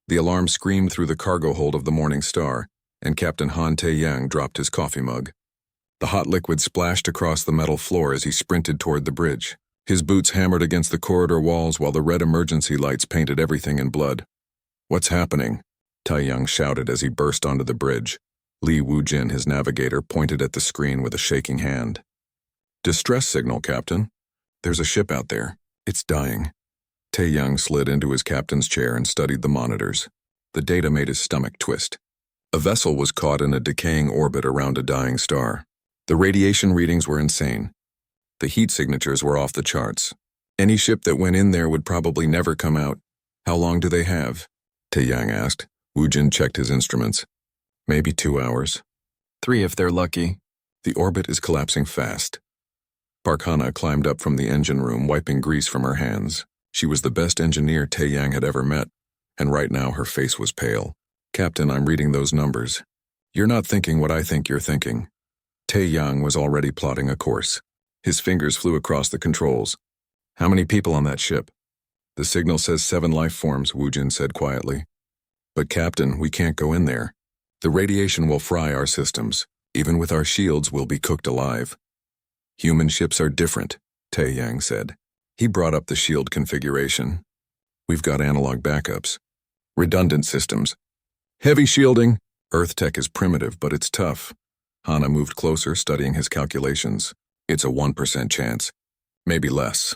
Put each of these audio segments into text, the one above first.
The alarm screamed through the cargo hold of the Morning Star, and Captain Han Tae-yang dropped his coffee mug. The hot liquid splashed across the metal floor as he sprinted toward the bridge. His boots hammered against the corridor walls while the red emergency lights painted everything in blood. "What's happening?" Tae-yang shouted as he burst onto the bridge. Li Woo-jin, his navigator, pointed at the screen with a shaking hand. "Distress signal, Captain. There's a ship out there. It's dying." Tae-yang slid into his captain's chair and studied the monitors. The data made his stomach twist. A vessel was caught in a decaying orbit around a dying star. The radiation readings were insane. The heat signatures were off the charts. Any ship that went in there would probably never come out. "How long do they have?" Tae-yang asked. Woo-jin checked his instruments. "Maybe 2 hours. 3 if they're lucky." "The orbit is collapsing fast." Park Hana climbed up from the engine room, wiping grease from her hands. She was the best engineer Tae-yang had ever met, and right now her face was pale. "Captain, I'm reading those numbers. You're not thinking what I think you're thinking." Tae-yang was already plotting a course. His fingers flew across the controls. "How many people on that ship?" "The signal says 7 life forms," Woo-jin said quietly. "But Captain, we can't go in there. The radiation will fry our systems. Even with our shields, we'll be cooked alive." "Human ships are different," Tae-yang said. He brought up the shield configuration. "We've got analog backups. Redundant systems. Heavy shielding. Earth tech is primitive, but it's tough." Hana moved closer, studying his calculations. "It's a 1% chance. Maybe less."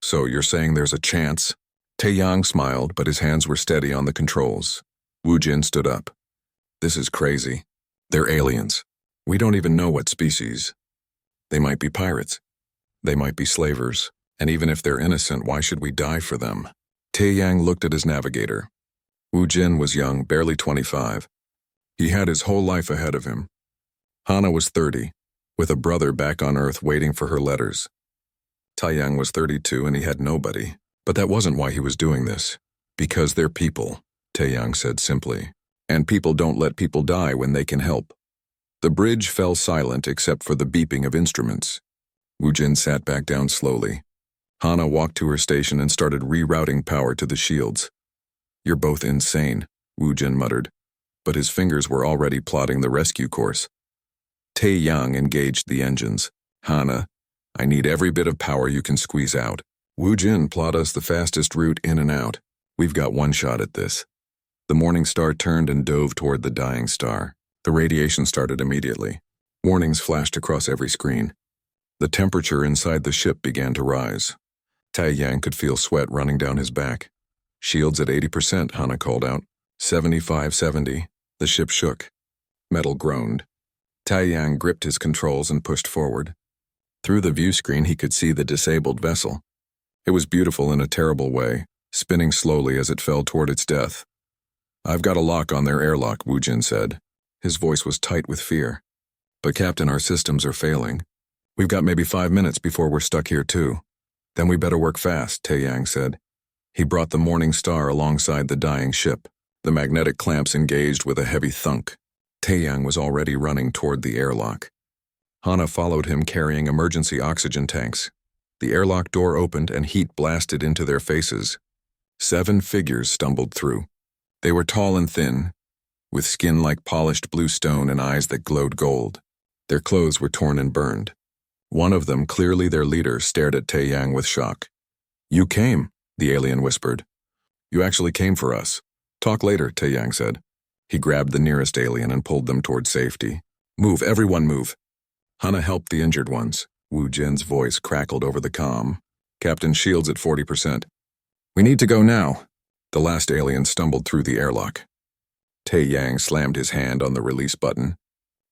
"So you're saying there's a chance?" Tae-yang smiled, but his hands were steady on the controls. Woo-jin stood up. "This is crazy. They're aliens. We don't even know what species. They might be pirates. They might be slavers. And even if they're innocent, why should we die for them?" Tae-yang looked at his navigator. Woo-jin was young, barely 25. He had his whole life ahead of him. Hana was 30, with a brother back on Earth waiting for her letters. Tae-yang was 32 and he had nobody. But that wasn't why he was doing this. "Because they're people," Tae-yang said simply. "And people don't let people die when they can help." The bridge fell silent except for the beeping of instruments. Woo-jin sat back down slowly. Hana walked to her station and started rerouting power to the shields. "You're both insane," Woo-jin muttered, but his fingers were already plotting the rescue course. Tae-yang engaged the engines. "Hana, I need every bit of power you can squeeze out. Woo-jin, plot us the fastest route in and out. We've got one shot at this." The Morning Star turned and dove toward the dying star. The radiation started immediately. Warnings flashed across every screen. The temperature inside the ship began to rise. Tae-yang could feel sweat running down his back. "Shields at 80%, Hana called out. 75, 70. The ship shook. Metal groaned. Tae-yang gripped his controls and pushed forward. Through the view screen he could see the disabled vessel. It was beautiful in a terrible way, spinning slowly as it fell toward its death. "I've got a lock on their airlock," Woo-jin said. His voice was tight with fear. "But Captain, our systems are failing. We've got maybe 5 minutes before we're stuck here too." "Then we better work fast," Tae-yang said. He brought the Morning Star alongside the dying ship. The magnetic clamps engaged with a heavy thunk. Tae-yang was already running toward the airlock. Hana followed him carrying emergency oxygen tanks. The airlock door opened and heat blasted into their faces. 7 figures stumbled through. They were tall and thin, with skin like polished blue stone and eyes that glowed gold. Their clothes were torn and burned. One of them, clearly their leader, stared at Tae-yang with shock. "You came," the alien whispered. "You actually came for us. Talk later," Tae-yang said. He grabbed the nearest alien and pulled them toward safety. "Move, everyone move." Hana helped the injured ones. Woo-jin's voice crackled over the comm. "Captain, shields at 40%. We need to go now." The last alien stumbled through the airlock. Tae-yang slammed his hand on the release button.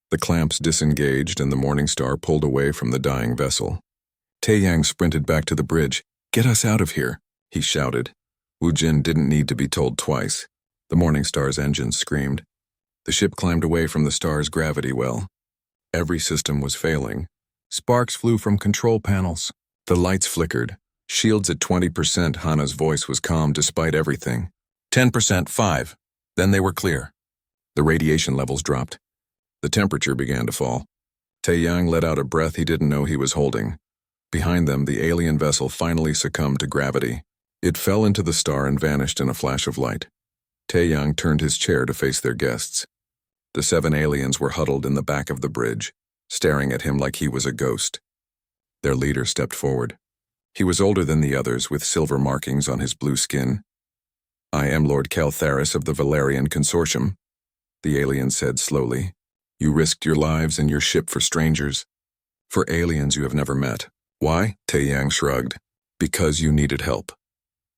The clamps disengaged and the Morning Star pulled away from the dying vessel. Tae-yang sprinted back to the bridge. "Get us out of here," he shouted. Woo-jin didn't need to be told twice. The Morning Star's engines screamed. The ship climbed away from the star's gravity well. Every system was failing. Sparks flew from control panels. The lights flickered. "Shields at 20%, Hana's voice was calm despite everything. 10%, 5. Then they were clear. The radiation levels dropped. The temperature began to fall. Tae-yang let out a breath he didn't know he was holding. Behind them, the alien vessel finally succumbed to gravity. It fell into the star and vanished in a flash of light. Taeyang turned his chair to face their guests. The 7 aliens were huddled in the back of the bridge, staring at him like he was a ghost. Their leader stepped forward. He was older than the others, with silver markings on his blue skin. "I am Lord Caltharis of the Valerian Consortium," the alien said slowly. "You risked your lives and your ship for strangers. For aliens you have never met. Why?" Taeyang shrugged. "Because you needed help.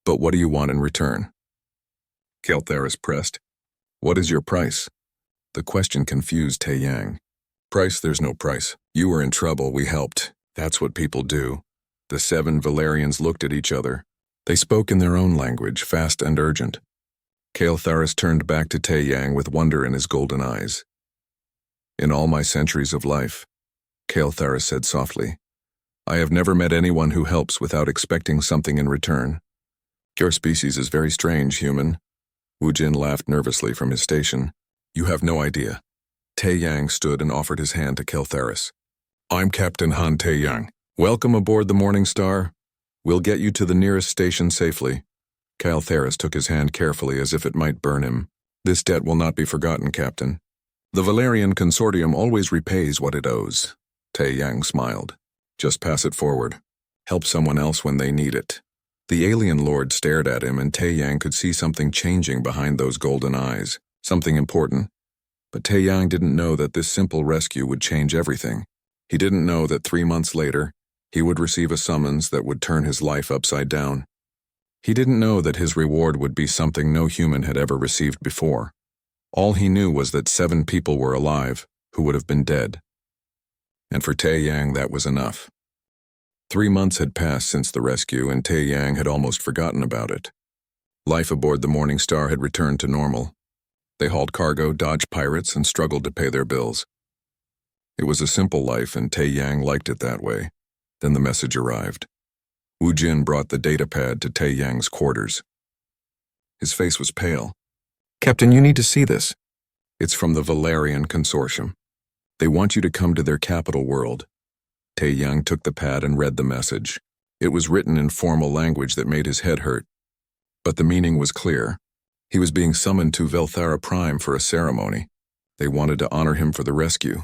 But what do you want in return?" Caltharis pressed. "What is your price?" The question confused Taeyang. "Price? There's no price. You were in trouble, we helped. That's what people do." The 7 Valerians looked at each other. They spoke in their own language, fast and urgent. Caltharis turned back to Taeyang with wonder in his golden eyes. "In all my centuries of life," Caltharis said softly, "I have never met anyone who helps without expecting something in return. Your species is very strange, human." Wu Jin laughed nervously from his station. "You have no idea." Taeyang stood and offered his hand to Caltharis. "I'm Captain Han Taeyang. Welcome aboard the Morning Star. We'll get you to the nearest station safely." Caltharis took his hand carefully as if it might burn him. "This debt will not be forgotten, Captain. The Valerian Consortium always repays what it owes." Taeyang smiled. "Just pass it forward. Help someone else when they need it." The alien lord stared at him, and Taeyang could see something changing behind those golden eyes, something important. But Taeyang didn't know that this simple rescue would change everything. He didn't know that 3 months later, he would receive a summons that would turn his life upside down. He didn't know that his reward would be something no human had ever received before. All he knew was that 7 people were alive who would have been dead. And for Taeyang, that was enough. 3 months had passed since the rescue, and Taeyang had almost forgotten about it. Life aboard the Morning Star had returned to normal. They hauled cargo, dodged pirates, and struggled to pay their bills. It was a simple life, and Taeyang liked it that way. Then the message arrived. Wu Jin brought the datapad to Taeyang's quarters. His face was pale. "Captain, you need to see this. It's from the Valerian Consortium. They want you to come to their capital world." Taeyang took the pad and read the message. It was written in formal language that made his head hurt. But the meaning was clear. He was being summoned to Velthara Prime for a ceremony. They wanted to honor him for the rescue.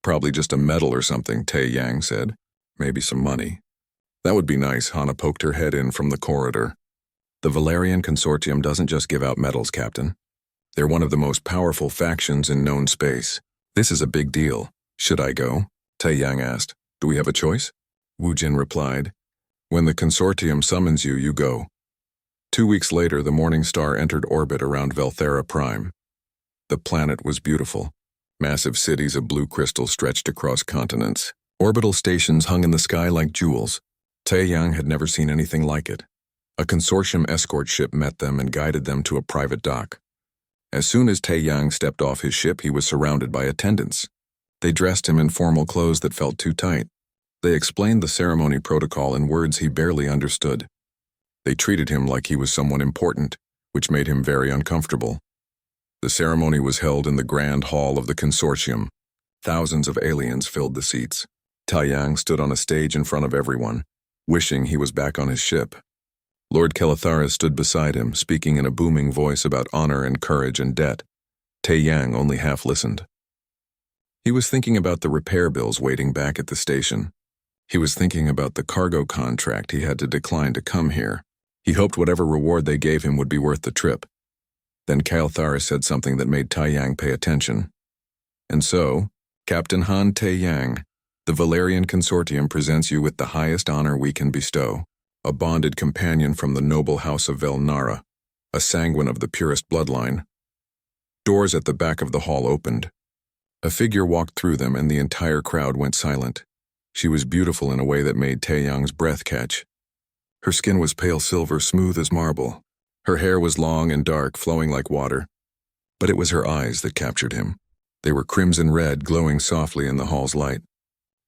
"Probably just a medal or something," Taeyang said. "Maybe some money." "That would be nice," Hana poked her head in from the corridor. "The Valerian Consortium doesn't just give out medals, Captain. They're one of the most powerful factions in known space. This is a big deal. Should I go?" Taeyang asked. "Do we have a choice?" Wu Jin replied. "When the Consortium summons you, you go." 2 weeks later, the Morning Star entered orbit around Velthara Prime. The planet was beautiful. Massive cities of blue crystal stretched across continents. Orbital stations hung in the sky like jewels. Taeyang had never seen anything like it. A consortium escort ship met them and guided them to a private dock. As soon as Taeyang stepped off his ship, he was surrounded by attendants. They dressed him in formal clothes that felt too tight. They explained the ceremony protocol in words he barely understood. They treated him like he was someone important, which made him very uncomfortable. The ceremony was held in the grand hall of the consortium. Thousands of aliens filled the seats. Taeyang stood on a stage in front of everyone, wishing he was back on his ship. Lord Caltharis stood beside him, speaking in a booming voice about honor and courage and debt. Taeyang only half listened. He was thinking about the repair bills waiting back at the station. He was thinking about the cargo contract he had to decline to come here. He hoped whatever reward they gave him would be worth the trip. Then Caltharis said something that made Taeyang pay attention. "And so, Captain Han Taeyang, the Valerian Consortium presents you with the highest honor we can bestow, a bonded companion from the noble house of Velnara, a sanguine of the purest bloodline." Doors at the back of the hall opened. A figure walked through them, and the entire crowd went silent. She was beautiful in a way that made Taeyang's breath catch. Her skin was pale silver, smooth as marble. Her hair was long and dark, flowing like water. But it was her eyes that captured him. They were crimson red, glowing softly in the hall's light.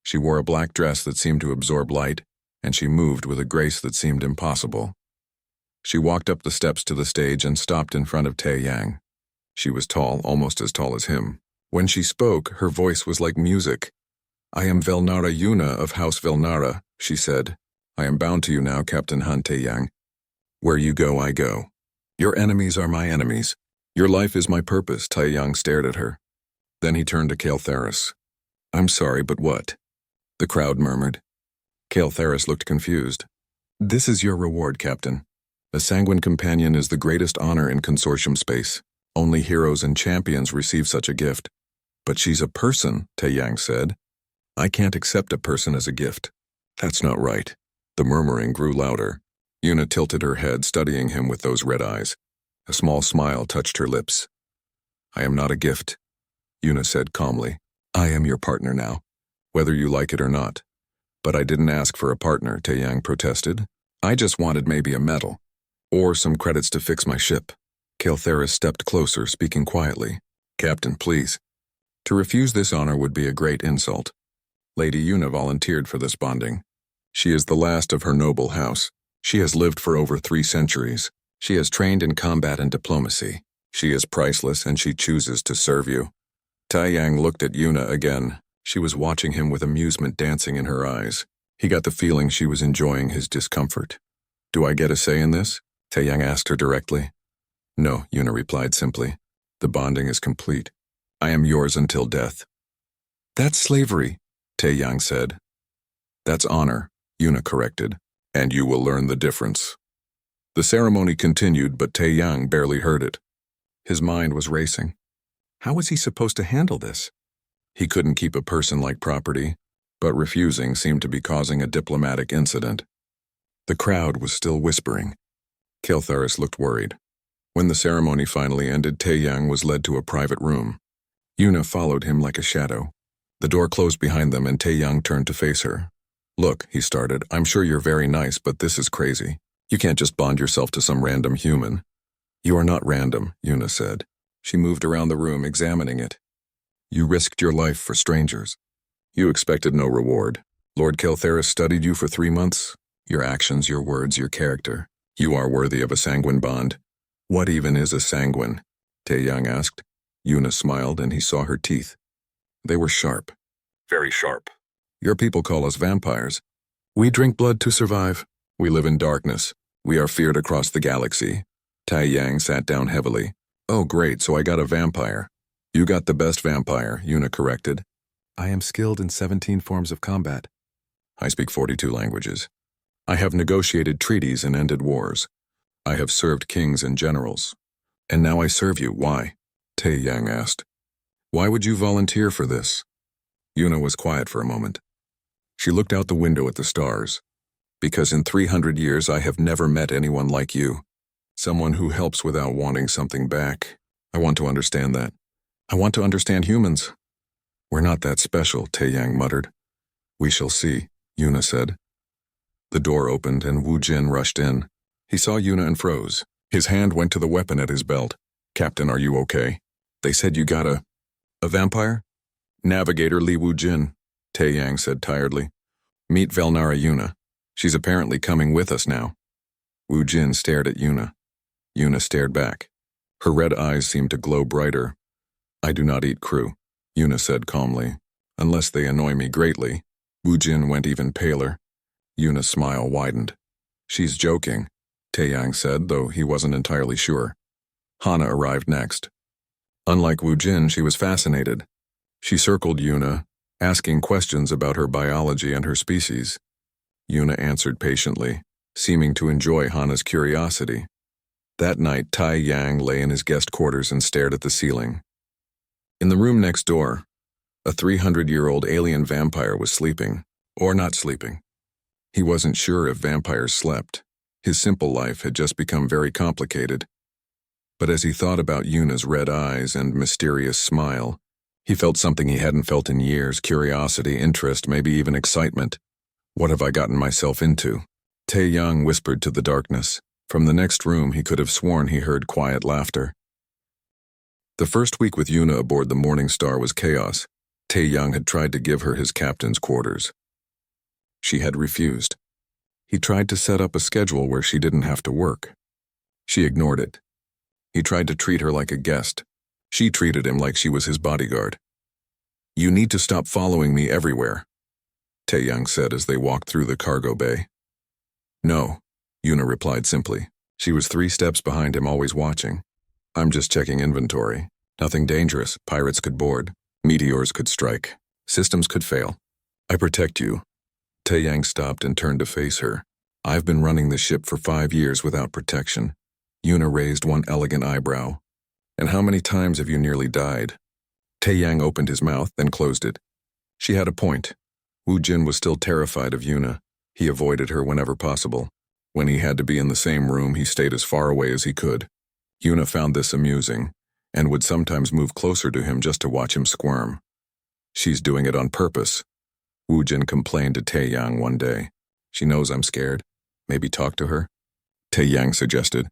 She wore a black dress that seemed to absorb light, and she moved with a grace that seemed impossible. She walked up the steps to the stage and stopped in front of Taeyang. She was tall, almost as tall as him. When she spoke, her voice was like music. "I am Velnara Yuna of House Velnara," she said. "I am bound to you now, Captain Han Taeyang. Where you go, I go. Your enemies are my enemies, Your life is my purpose, Tae-young stared at her. Then he turned to Kael'thas. I'm sorry, but what? The crowd murmured. Kael'thas looked confused. This is your reward, Captain. A sanguine companion is the greatest honor in consortium space. Only heroes and champions receive such a gift. But she's a person, Tae-yang said. I can't accept a person as a gift. That's not right. The murmuring grew louder. Yuna tilted her head, studying him with those red eyes. A small smile touched her lips. I am not a gift, Yuna said calmly. I am your partner now, whether you like it or not. But I didn't ask for a partner, Tae-yang protested. I just wanted maybe a medal, or some credits to fix my ship. Kael'thas stepped closer, speaking quietly. Captain, please. To refuse this honor would be a great insult. Lady Yuna volunteered for this bonding. She is the last of her noble house. She has lived for over 3 centuries. She has trained in combat and diplomacy. She is priceless and she chooses to serve you. Tae-yang looked at Yuna again. She was watching him with amusement dancing in her eyes. He got the feeling she was enjoying his discomfort. Do I get a say in this? Tae-yang asked her directly. No, Yuna replied simply. The bonding is complete. I am yours until death. That's slavery, Tae-yang said. That's honor, Yuna corrected. And you will learn the difference. The ceremony continued, but Tae-yang barely heard it. His mind was racing. How was he supposed to handle this? He couldn't keep a person like property, but refusing seemed to be causing a diplomatic incident. The crowd was still whispering. Kael'thas looked worried. When the ceremony finally ended, Tae-yang was led to a private room. Yuna followed him like a shadow. The door closed behind them and Tae-yang turned to face her. Look, he started, I'm sure you're very nice, but this is crazy. You can't just bond yourself to some random human. You are not random, Yuna said. She moved around the room, examining it. You risked your life for strangers. You expected no reward. Lord Kael'thas studied you for 3 months. Your actions, your words, your character. You are worthy of a sanguine bond. What even is a sanguine? Tae-yang asked. Yuna smiled and he saw her teeth. They were sharp. Very sharp. Your people call us vampires. We drink blood to survive. We live in darkness. We are feared across the galaxy. Tae-yang sat down heavily. Oh great, so I got a vampire. You got the best vampire, Yuna corrected. I am skilled in 17 forms of combat. I speak 42 languages. I have negotiated treaties and ended wars. I have served kings and generals. And now I serve you. Why? Tae-yang asked. Why would you volunteer for this? Yuna was quiet for a moment. She looked out the window at the stars. Because in 300 years I have never met anyone like you. Someone who helps without wanting something back. I want to understand that. I want to understand humans. We're not that special, Tae-yang muttered. We shall see, Yuna said. The door opened and Wu Jin rushed in. He saw Yuna and froze. His hand went to the weapon at his belt. Captain, are you okay? They said you got a vampire? Navigator Li Wu Jin, Tae-yang said tiredly. Meet Velnara Yuna. She's apparently coming with us now. Wu Jin stared at Yuna. Yuna stared back. Her red eyes seemed to glow brighter. I do not eat crew, Yuna said calmly. Unless they annoy me greatly. Wu Jin went even paler. Yuna's smile widened. She's joking, Tae-yang said, though he wasn't entirely sure. Hana arrived next. Unlike Wu Jin, she was fascinated. She circled Yuna, asking questions about her biology and her species. Yuna answered patiently, seeming to enjoy Hana's curiosity. That night, Tae-yang lay in his guest quarters and stared at the ceiling. In the room next door, a 300-year-old alien vampire was sleeping, or not sleeping. He wasn't sure if vampires slept. His simple life had just become very complicated. But as he thought about Yuna's red eyes and mysterious smile, he felt something he hadn't felt in years, curiosity, interest, maybe even excitement. What have I gotten myself into? Tae-yang whispered to the darkness. From the next room, he could have sworn he heard quiet laughter. The first week with Yuna aboard the Morning Star was chaos. Tae-yang had tried to give her his captain's quarters. She had refused. He tried to set up a schedule where she didn't have to work. She ignored it. He tried to treat her like a guest. She treated him like she was his bodyguard. You need to stop following me everywhere, Tae-yang said as they walked through the cargo bay. No, Yuna replied simply. She was 3 steps behind him, always watching. I'm just checking inventory. Nothing dangerous. Pirates could board. Meteors could strike. Systems could fail. I protect you. Tae-Yang stopped and turned to face her. I've been running the ship for 5 years without protection. Yuna raised one elegant eyebrow. And how many times have you nearly died? Tae-Yang opened his mouth, then closed it. She had a point. Wu Jin was still terrified of Yuna. He avoided her whenever possible. When he had to be in the same room, he stayed as far away as he could. Yuna found this amusing, and would sometimes move closer to him just to watch him squirm. She's doing it on purpose. Wu Jin complained to Tae-Yang one day. She knows I'm scared. Maybe talk to her? Tae-Yang suggested.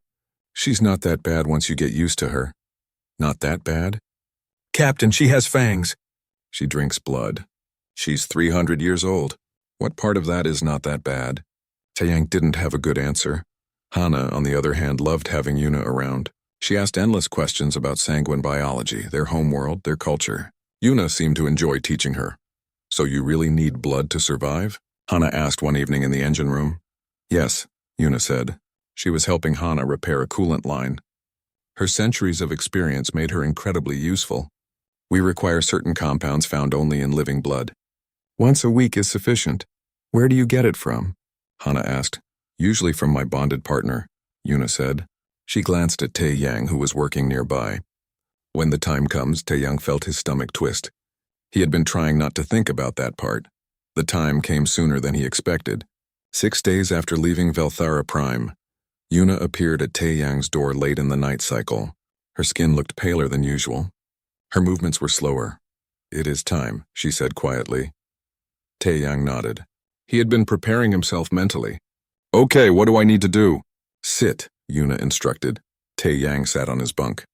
She's not that bad once you get used to her. Not that bad? Captain, she has fangs. She drinks blood. She's 300 years old. What part of that is not that bad? Tae-Yang didn't have a good answer. Hana, on the other hand, loved having Yuna around. She asked endless questions about sanguine biology, their homeworld, their culture. Yuna seemed to enjoy teaching her. So you really need blood to survive? Hana asked one evening in the engine room. Yes, Yuna said. She was helping Hana repair a coolant line. Her centuries of experience made her incredibly useful. We require certain compounds found only in living blood. Once a week is sufficient. Where do you get it from? Hana asked. Usually from my bonded partner, Yuna said. She glanced at Tae-Yang, who was working nearby. When the time comes, Tae-Yang felt his stomach twist. He had been trying not to think about that part. The time came sooner than he expected. 6 days after leaving Velthara Prime, Yuna appeared at Tae-Yang's door late in the night cycle. Her skin looked paler than usual. Her movements were slower. It is time, she said quietly. Tae-Yang nodded. He had been preparing himself mentally. Okay, what do I need to do? Sit, Yuna instructed. Tae-Yang sat on his bunk.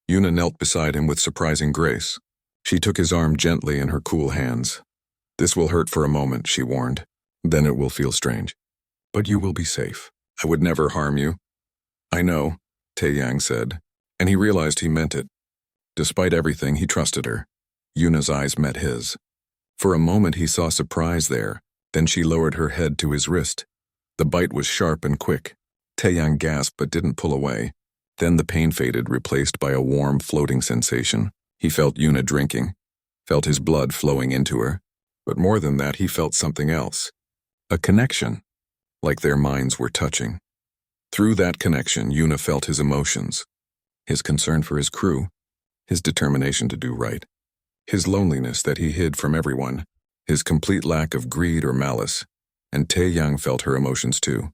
Yuna knelt beside him with surprising grace. She took his arm gently in her cool hands. This will hurt for a moment, she warned. Then it will feel strange. But you will be safe. I would never harm you. I know, Tae-Yang said, and he realized he meant it. Despite everything, he trusted her. Yuna's eyes met his. For a moment he saw surprise there, then she lowered her head to his wrist. The bite was sharp and quick. Tae-Yang gasped but didn't pull away. Then the pain faded, replaced by a warm, floating sensation. He felt Yuna drinking, felt his blood flowing into her. But more than that, he felt something else. A connection, like their minds were touching. Through that connection, Yuna felt his emotions. His concern for his crew, his determination to do right, his loneliness that he hid from everyone, his complete lack of greed or malice, and Tae-Yang felt her emotions too.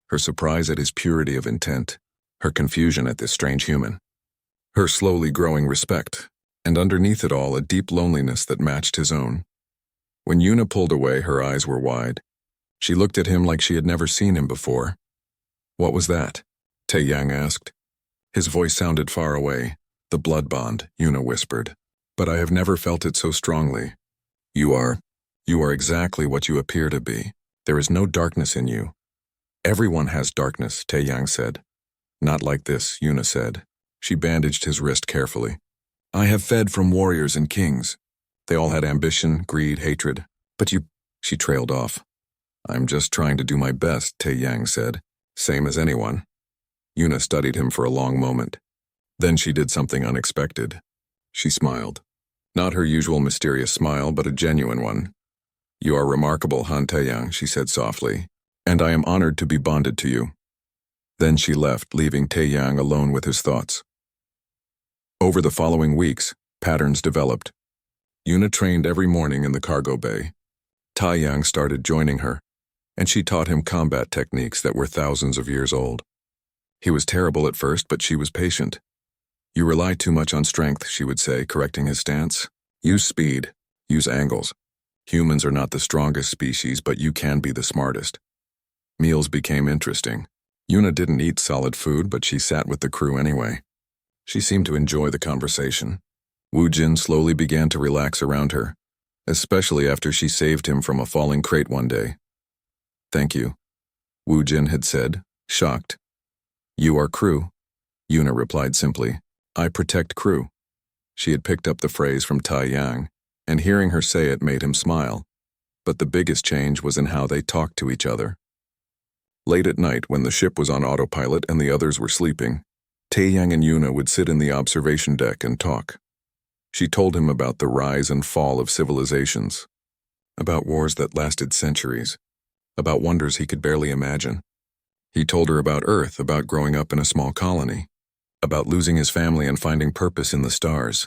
Her surprise at his purity of intent, her confusion at this strange human, her slowly growing respect, and underneath it all a deep loneliness that matched his own. When Yuna pulled away, her eyes were wide. She looked at him like she had never seen him before. What was that? Tae-Yang asked. His voice sounded far away. The blood bond, Yuna whispered. But I have never felt it so strongly. You are exactly what you appear to be. There is no darkness in you. Everyone has darkness, Tae-Yang said. Not like this, Yuna said. She bandaged his wrist carefully. I have fed from warriors and kings. They all had ambition, greed, hatred. But you, she trailed off. I'm just trying to do my best, Tae-Yang said. Same as anyone. Yuna studied him for a long moment. Then she did something unexpected. She smiled. Not her usual mysterious smile, but a genuine one. You are remarkable, Han Tae-Yang, she said softly, and I am honored to be bonded to you. Then she left, leaving Tae-Yang alone with his thoughts. Over the following weeks, patterns developed. Yuna trained every morning in the cargo bay. Tae-Yang started joining her, and she taught him combat techniques that were thousands of years old. He was terrible at first, but she was patient. You rely too much on strength, she would say, correcting his stance. Use speed. Use angles. Humans are not the strongest species, but you can be the smartest. Meals became interesting. Yuna didn't eat solid food, but she sat with the crew anyway. She seemed to enjoy the conversation. Wu Jin slowly began to relax around her, especially after she saved him from a falling crate one day. Thank you, Wu Jin had said, shocked. You are crew, Yuna replied simply. I protect crew. She had picked up the phrase from Tae-Yang, and hearing her say it made him smile. But the biggest change was in how they talked to each other. Late at night, when the ship was on autopilot and the others were sleeping, Taeyang and Yuna would sit in the observation deck and talk. She told him about the rise and fall of civilizations, about wars that lasted centuries, about wonders he could barely imagine. He told her about Earth, about growing up in a small colony, about losing his family and finding purpose in the stars.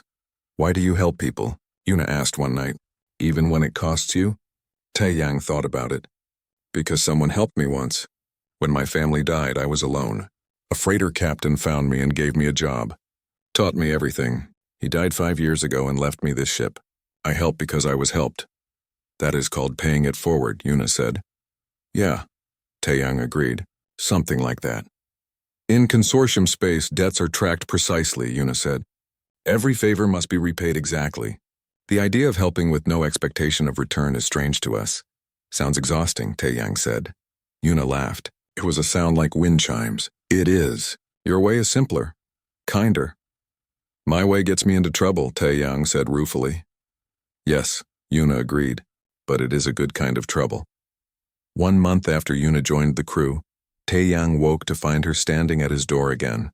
"Why do you help people?" Yuna asked one night. "Even when it costs you?" Taeyang thought about it. "Because someone helped me once. When my family died, I was alone. A freighter captain found me and gave me a job. Taught me everything. He died 5 years ago and left me this ship. I helped because I was helped." "That is called paying it forward," Yuna said. "Yeah," Taeyang agreed. "Something like that." "In consortium space, debts are tracked precisely," Yuna said. "Every favor must be repaid exactly. The idea of helping with no expectation of return is strange to us." "Sounds exhausting," Taeyang said. Yuna laughed. "It was a sound like wind chimes." "It is. Your way is simpler. Kinder." "My way gets me into trouble," Taeyang said ruefully. "Yes," Yuna agreed, "but it is a good kind of trouble." 1 month after Yuna joined the crew, Taeyang woke to find her standing at his door again.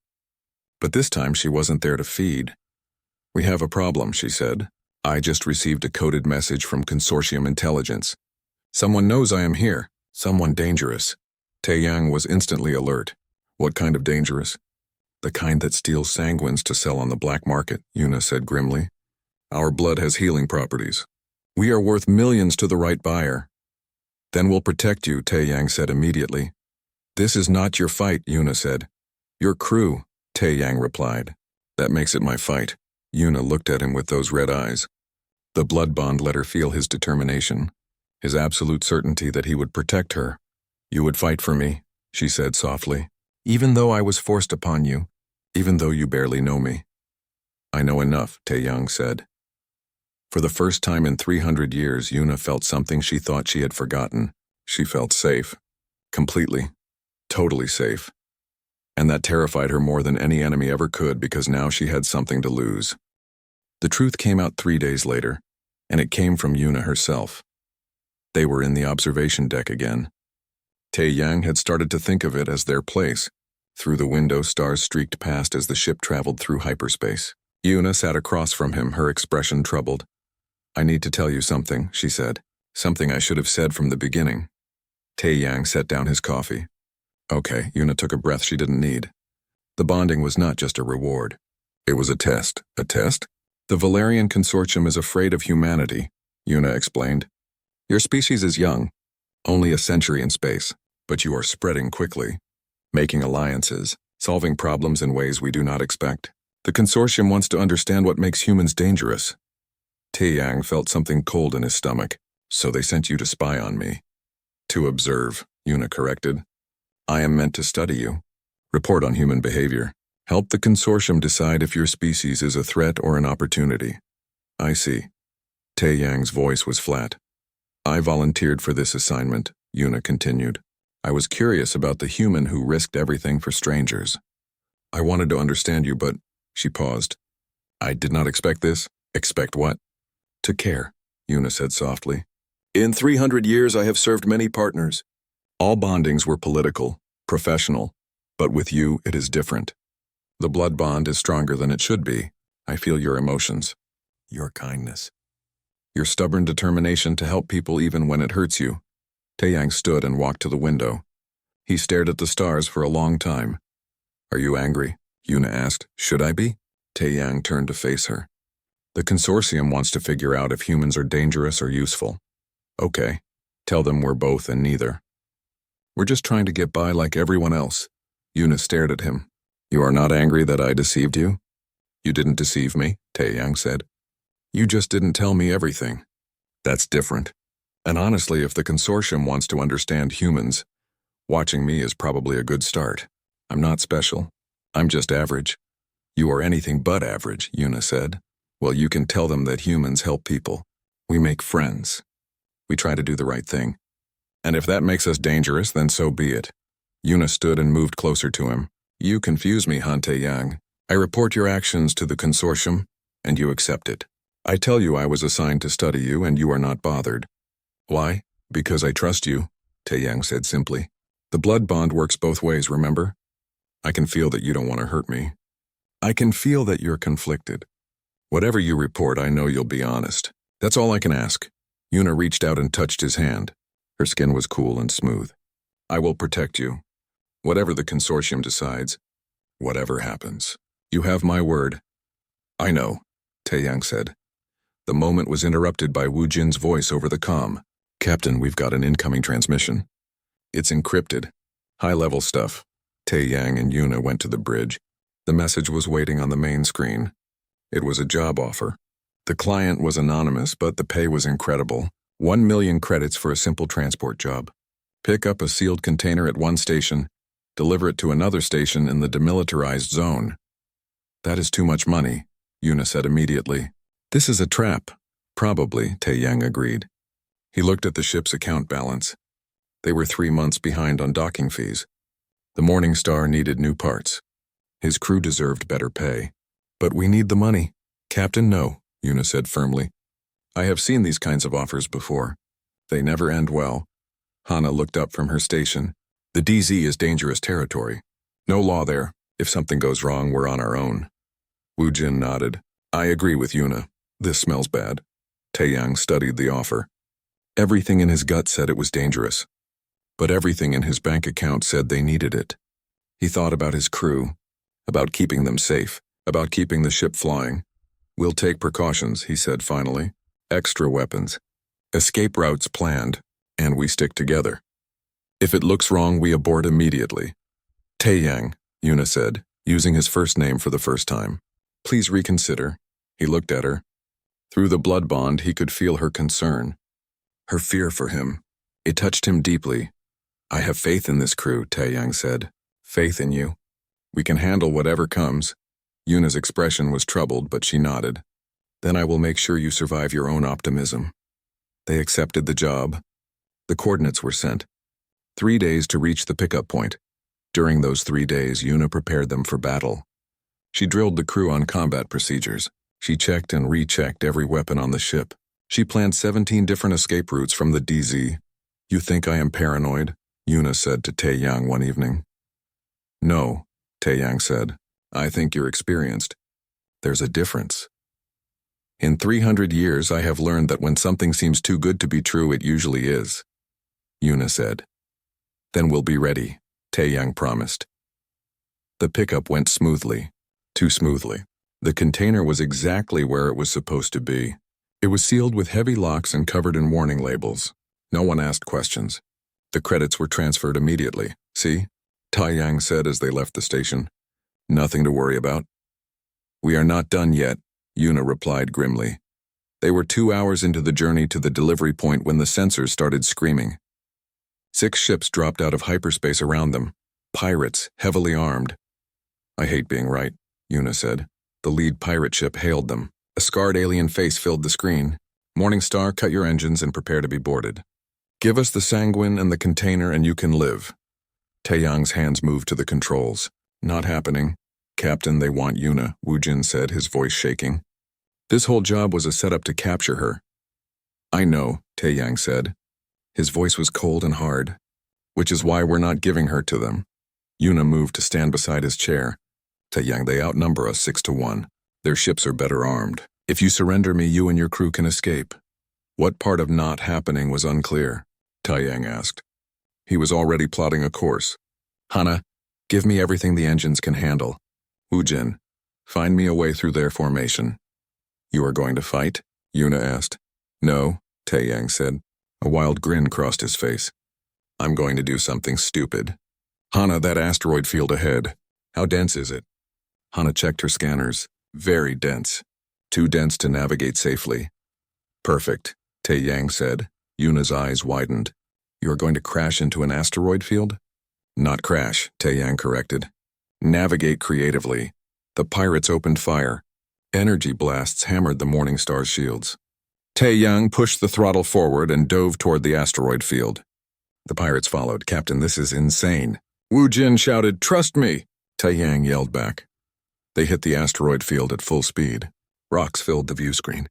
But this time she wasn't there to feed. "We have a problem," she said. "I just received a coded message from Consortium Intelligence. Someone knows I am here. Someone dangerous." Taeyang was instantly alert. "What kind of dangerous?" "The kind that steals sanguines to sell on the black market," Yuna said grimly. "Our blood has healing properties. We are worth millions to the right buyer." "Then we'll protect you," Taeyang said immediately. "This is not your fight," Yuna said. "Your crew," Taeyang replied. "That makes it my fight." Yuna looked at him with those red eyes. The blood bond let her feel his determination, his absolute certainty that he would protect her. "You would fight for me," she said softly. "Even though I was forced upon you, even though you barely know me." "I know enough," Taeyang said. For the first time in 300 years, Yuna felt something she thought she had forgotten. She felt safe. Completely. Totally safe. And that terrified her more than any enemy ever could, because now she had something to lose. The truth came out 3 days later, and it came from Yuna herself. They were in the observation deck again. Taeyang had started to think of it as their place. Through the window, stars streaked past as the ship traveled through hyperspace. Yuna sat across from him, her expression troubled. "I need to tell you something," she said. "Something I should have said from the beginning." Taeyang set down his coffee. "Okay," Yuna took a breath she didn't need. "The bonding was not just a reward. It was a test." "A test?" "The Valerian Consortium is afraid of humanity," Yuna explained. "Your species is young, only a century in space, but you are spreading quickly, making alliances, solving problems in ways we do not expect. The Consortium wants to understand what makes humans dangerous." Taeyang felt something cold in his stomach. "So they sent you to spy on me." "To observe," Yuna corrected. "I am meant to study you, report on human behavior, help the Consortium decide if your species is a threat or an opportunity." "I see." Taeyang's voice was flat. "I volunteered for this assignment," Yuna continued. "I was curious about the human who risked everything for strangers. I wanted to understand you, but..." She paused. "I did not expect this." "Expect what?" "To care," Yuna said softly. "In 300 years I have served many partners. All bondings were political, professional, but with you it is different. The blood bond is stronger than it should be. I feel your emotions, your kindness, your stubborn determination to help people even when it hurts you." Taeyang stood and walked to the window. He stared at the stars for a long time. "Are you angry?" Yuna asked. "Should I be?" Taeyang turned to face her. "The Consortium wants to figure out if humans are dangerous or useful." "Okay. Tell them we're both and neither." "We're just trying to get by like everyone else." Yuna stared at him. "You are not angry that I deceived you?" "You didn't deceive me," Taeyang said. "You just didn't tell me everything." "That's different. And honestly, if the Consortium wants to understand humans, watching me is probably a good start. I'm not special. I'm just average." "You are anything but average," Yuna said. "Well, you can tell them that humans help people. We make friends. We try to do the right thing. And if that makes us dangerous, then so be it." Yuna stood and moved closer to him. "You confuse me, Han Taeyang. I report your actions to the Consortium, and you accept it. I tell you I was assigned to study you, and you are not bothered. Why? Because I trust you," Taeyang said simply. "The blood bond works both ways, remember? I can feel that you don't want to hurt me. I can feel that you're conflicted. Whatever you report, I know you'll be honest. That's all I can ask. Yuna reached out and touched his hand. Her skin was cool and smooth. I will protect you. Whatever the consortium decides, whatever happens. You have my word. I know, Taeyang said. The moment was interrupted by Wu Jin's voice over the comm. Captain, we've got an incoming transmission. It's encrypted. High-level stuff. Taeyang and Yuna went to the bridge. The message was waiting on the main screen. It was a job offer. The client was anonymous, but the pay was incredible. 1 million credits for a simple transport job. Pick up a sealed container at one station, deliver it to another station in the demilitarized zone. That is too much money, Yuna said immediately. This is a trap. Probably, Taeyang agreed. He looked at the ship's account balance. They were 3 months behind on docking fees. The Morning Star needed new parts. His crew deserved better pay. But we need the money. Captain, no, Yuna said firmly. I have seen these kinds of offers before. They never end well. Hana looked up from her station. The DZ is dangerous territory. No law there. If something goes wrong, we're on our own. Wu Jin nodded. I agree with Yuna. This smells bad. Taeyang studied the offer. Everything in his gut said it was dangerous. But everything in his bank account said they needed it. He thought about his crew, about keeping them safe, about keeping the ship flying. We'll take precautions, he said finally. Extra weapons. Escape routes planned, and we stick together. If it looks wrong, we abort immediately. Taeyang, Yuna said, using his first name for the first time. Please reconsider. He looked at her. Through the blood bond, he could feel her concern. Her fear for him. It touched him deeply. I have faith in this crew, Taeyang said. Faith in you. We can handle whatever comes. Yuna's expression was troubled, but she nodded. Then I will make sure you survive your own optimism. They accepted the job. The coordinates were sent. 3 days to reach the pickup point. During those 3 days, Yuna prepared them for battle. She drilled the crew on combat procedures. She checked and rechecked every weapon on the ship. She planned 17 different escape routes from the DZ. You think I am paranoid? Yuna said to Taeyang one evening. No, Taeyang said. I think you're experienced. There's a difference. In 300 years, I have learned that when something seems too good to be true, it usually is. Yuna said. Then we'll be ready, Taeyang promised. The pickup went smoothly. Too smoothly. The container was exactly where it was supposed to be. It was sealed with heavy locks and covered in warning labels. No one asked questions. The credits were transferred immediately. See? Taeyang said as they left the station. Nothing to worry about. We are not done yet, Yuna replied grimly. They were 2 hours into the journey to the delivery point when the sensors started screaming. 6 ships dropped out of hyperspace around them. Pirates, heavily armed. I hate being right, Yuna said. The lead pirate ship hailed them. A scarred alien face filled the screen. Morning Star, cut your engines and prepare to be boarded. Give us the sanguine and the container and you can live. Taeyang's hands moved to the controls. Not happening. Captain, they want Yuna, Wu Jin said, his voice shaking. This whole job was a setup to capture her. I know, Taeyang said. His voice was cold and hard. Which is why we're not giving her to them. Yuna moved to stand beside his chair. Taeyang, they outnumber us 6 to 1. Their ships are better armed. If you surrender me, you and your crew can escape. What part of not happening was unclear? Taeyang asked. He was already plotting a course. Hana, give me everything the engines can handle. Wu Jin, find me a way through their formation. You are going to fight? Yuna asked. No, Taeyang said. A wild grin crossed his face. I'm going to do something stupid. Hana, that asteroid field ahead. How dense is it? Hana checked her scanners. Very dense. Too dense to navigate safely. Perfect, Taeyang said. Yuna's eyes widened. You are going to crash into an asteroid field? Not crash, Taeyang corrected. Navigate creatively. The pirates opened fire. Energy blasts hammered the Morning Star's shields. Taeyang pushed the throttle forward and dove toward the asteroid field. The pirates followed. Captain, this is insane. Wu Jin shouted, Trust me! Taeyang yelled back. They hit the asteroid field at full speed. Rocks filled the view screen.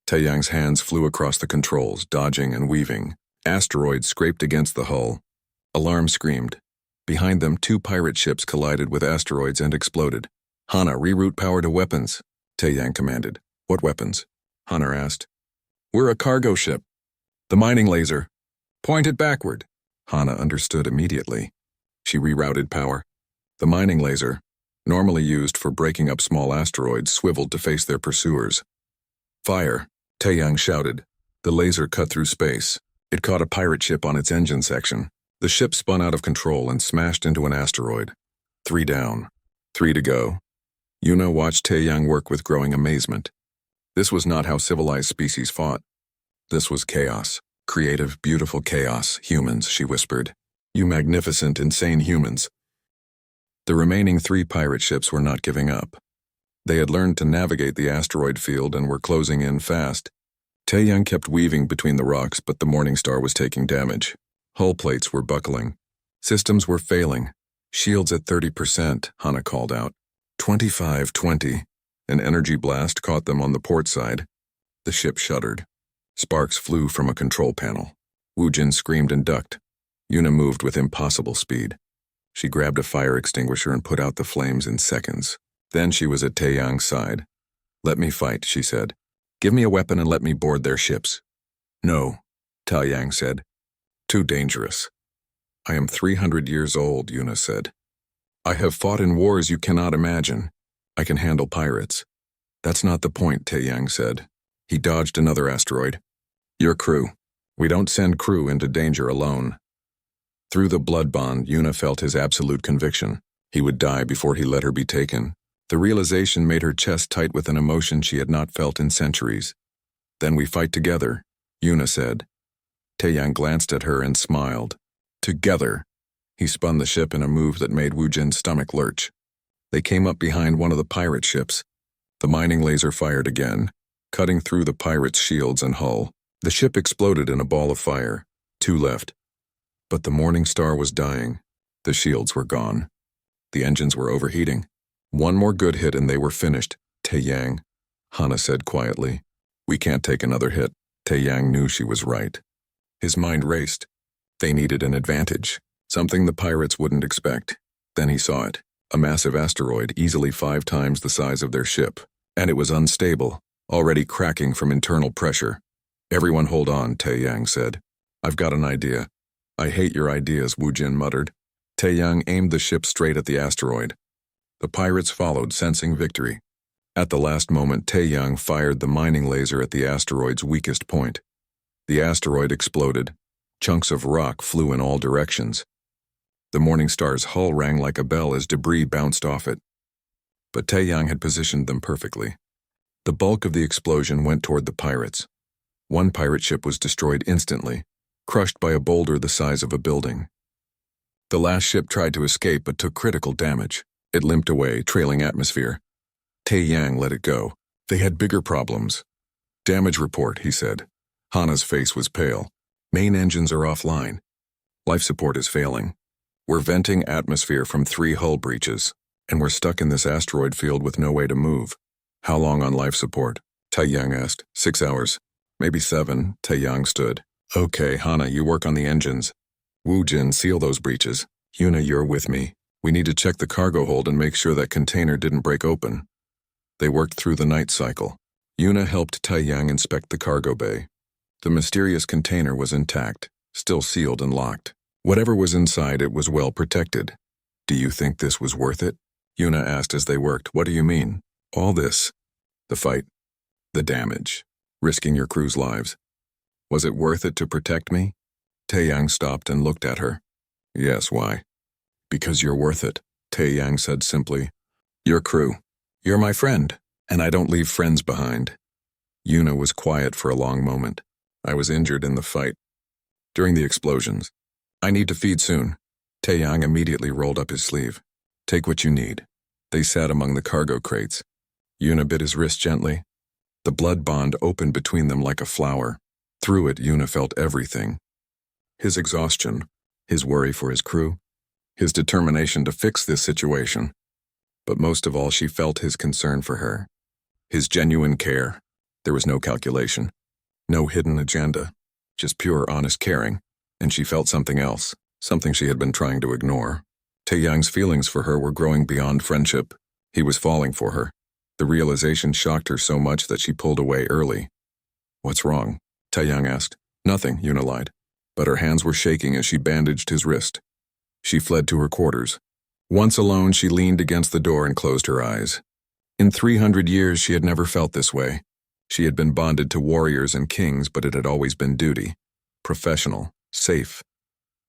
Taeyang's hands flew across the controls, dodging and weaving. Asteroids scraped against the hull. Alarm screamed. Behind them, 2 pirate ships collided with asteroids and exploded. Hana, reroute power to weapons, Tae-Yang commanded. What weapons? Hana asked. We're a cargo ship. The mining laser. Point it backward. Hana understood immediately. She rerouted power. The mining laser, normally used for breaking up small asteroids, swiveled to face their pursuers. Fire, Tae-Yang shouted. The laser cut through space. It caught a pirate ship on its engine section. The ship spun out of control and smashed into an asteroid. 3 down. 3 to go. Yuna watched Tae-Yang work with growing amazement. This was not how civilized species fought. This was chaos. Creative, beautiful chaos, humans, she whispered. You magnificent, insane humans. The remaining 3 pirate ships were not giving up. They had learned to navigate the asteroid field and were closing in fast. Tae-Yang kept weaving between the rocks, but the Morningstar was taking damage. Hull plates were buckling. Systems were failing. Shields at 30%, Hana called out. 25-20. An energy blast caught them on the port side. The ship shuddered. Sparks flew from a control panel. Woojin screamed and ducked. Yuna moved with impossible speed. She grabbed a fire extinguisher and put out the flames in seconds. Then she was at Tae-Yang's side. Let me fight, she said. Give me a weapon and let me board their ships. No, Tae-Yang said. Too dangerous. I am 300 years old, Yuna said. I have fought in wars you cannot imagine. I can handle pirates. That's not the point, Tae-Yang said. He dodged another asteroid. Your crew. We don't send crew into danger alone. Through the blood bond, Yuna felt his absolute conviction. He would die before he let her be taken. The realization made her chest tight with an emotion she had not felt in centuries. Then we fight together, Yuna said. Tae-Yang glanced at her and smiled. Together. He spun the ship in a move that made Woojin's stomach lurch. They came up behind one of the pirate ships. The mining laser fired again, cutting through the pirate's shields and hull. The ship exploded in a ball of fire. 2 left. But the Morningstar was dying. The shields were gone. The engines were overheating. 1 more good hit and they were finished, Tae-Yang. Hana said quietly. We can't take another hit. Tae-Yang knew she was right. His mind raced. They needed an advantage, something the pirates wouldn't expect. Then he saw it. A massive asteroid, easily 5 times the size of their ship. And it was unstable, already cracking from internal pressure. Everyone hold on, Tae-Yang said. I've got an idea. I hate your ideas, Woojin muttered. Tae-Yang aimed the ship straight at the asteroid. The pirates followed, sensing victory. At the last moment, Tae-Yang fired the mining laser at the asteroid's weakest point. The asteroid exploded. Chunks of rock flew in all directions. The Morningstar's hull rang like a bell as debris bounced off it. But Tae-Yang had positioned them perfectly. The bulk of the explosion went toward the pirates. 1 pirate ship was destroyed instantly, crushed by a boulder the size of a building. The last ship tried to escape but took critical damage. It limped away, trailing atmosphere. Tae-Yang let it go. They had bigger problems. Damage report, he said. Hana's face was pale. Main engines are offline. Life support is failing. We're venting atmosphere from 3 hull breaches, and we're stuck in this asteroid field with no way to move. How long on life support? Tae-Yang asked. 6 hours. Maybe 7, Tae-Yang stood. Okay, Hana, you work on the engines. Woojin, seal those breaches. Yuna, you're with me. We need to check the cargo hold and make sure that container didn't break open. They worked through the night cycle. Yuna helped Tae-Yang inspect the cargo bay. The mysterious container was intact, still sealed and locked. Whatever was inside, it was well protected. Do you think this was worth it? Yuna asked as they worked. What do you mean? All this. The fight. The damage. Risking your crew's lives. Was it worth it to protect me? Tae-Yang stopped and looked at her. Yes, why? Because you're worth it, Tae-Yang said simply. Your crew. You're my friend, and I don't leave friends behind. Yuna was quiet for a long moment. I was injured in the fight. During the explosions. I need to feed soon. Tae-Yang immediately rolled up his sleeve. Take what you need. They sat among the cargo crates. Yuna bit his wrist gently. The blood bond opened between them like a flower. Through it, Yuna felt everything. His exhaustion, his worry for his crew, his determination to fix this situation. But most of all, she felt his concern for her. His genuine care. There was no calculation. No hidden agenda. Just pure, honest caring. And she felt something else. Something she had been trying to ignore. Tae-Yang's feelings for her were growing beyond friendship. He was falling for her. The realization shocked her so much that she pulled away early. "What's wrong?" Taeyang asked. "Nothing," Yuna lied. But her hands were shaking as she bandaged his wrist. She fled to her quarters. Once alone, she leaned against the door and closed her eyes. In 300 years, she had never felt this way. She had been bonded to warriors and kings, but it had always been duty. Professional. Safe.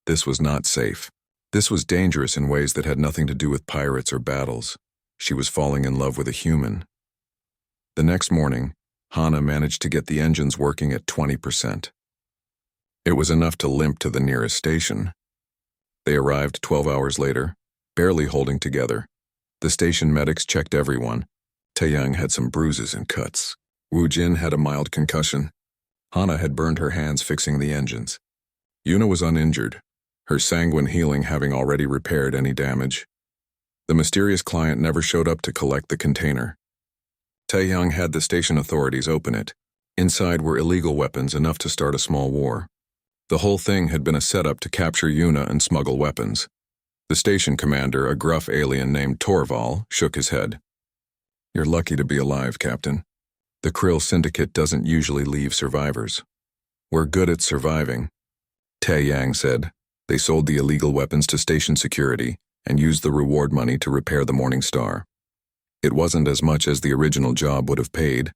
This was not safe. This was dangerous in ways that had nothing to do with pirates or battles. She was falling in love with a human. The next morning, Hana managed to get the engines working at 20%. It was enough to limp to the nearest station. They arrived 12 hours later, barely holding together. The station medics checked everyone. Taeyang had some bruises and cuts. Wu Jin had a mild concussion. Hana had burned her hands fixing the engines. Yuna was uninjured, her sanguine healing having already repaired any damage. The mysterious client never showed up to collect the container. Taeyang had the station authorities open it. Inside were illegal weapons enough to start a small war. The whole thing had been a setup to capture Yuna and smuggle weapons. The station commander, a gruff alien named Torval, shook his head. "You're lucky to be alive, Captain. The Krill Syndicate doesn't usually leave survivors. We're good at surviving," Taeyang said. They sold the illegal weapons to station security and used the reward money to repair the Morning Star. It wasn't as much as the original job would have paid,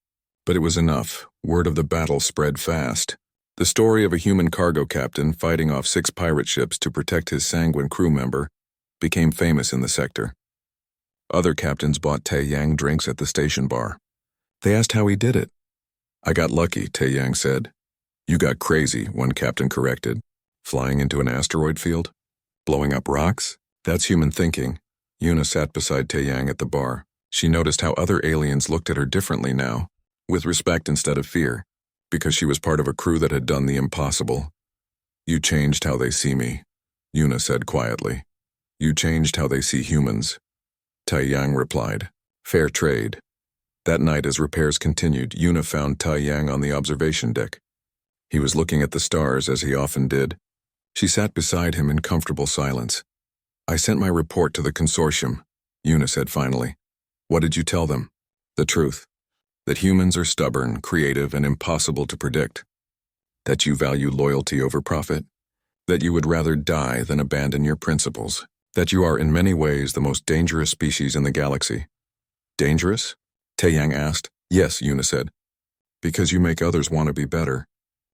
but it was enough. Word of the battle spread fast. The story of a human cargo captain fighting off 6 pirate ships to protect his sanguine crew member became famous in the sector. Other captains bought Taeyang drinks at the station bar. They asked how he did it. "I got lucky," Taeyang said. "You got crazy," one captain corrected. "Flying into an asteroid field? Blowing up rocks? That's human thinking." Yuna sat beside Taeyang at the bar. She noticed how other aliens looked at her differently now, with respect instead of fear, because she was part of a crew that had done the impossible. "You changed how they see me," Yuna said quietly. "You changed how they see humans." Taeyang replied, "Fair trade." That night, as repairs continued, Yuna found Taeyang on the observation deck. He was looking at the stars, as he often did. She sat beside him in comfortable silence. "I sent my report to the consortium," Yuna said finally. "What did you tell them?" "The truth. That humans are stubborn, creative, and impossible to predict. That you value loyalty over profit. That you would rather die than abandon your principles. That you are in many ways the most dangerous species in the galaxy." "Dangerous?" Taeyang asked. "Yes," Yuna said. "Because you make others want to be better.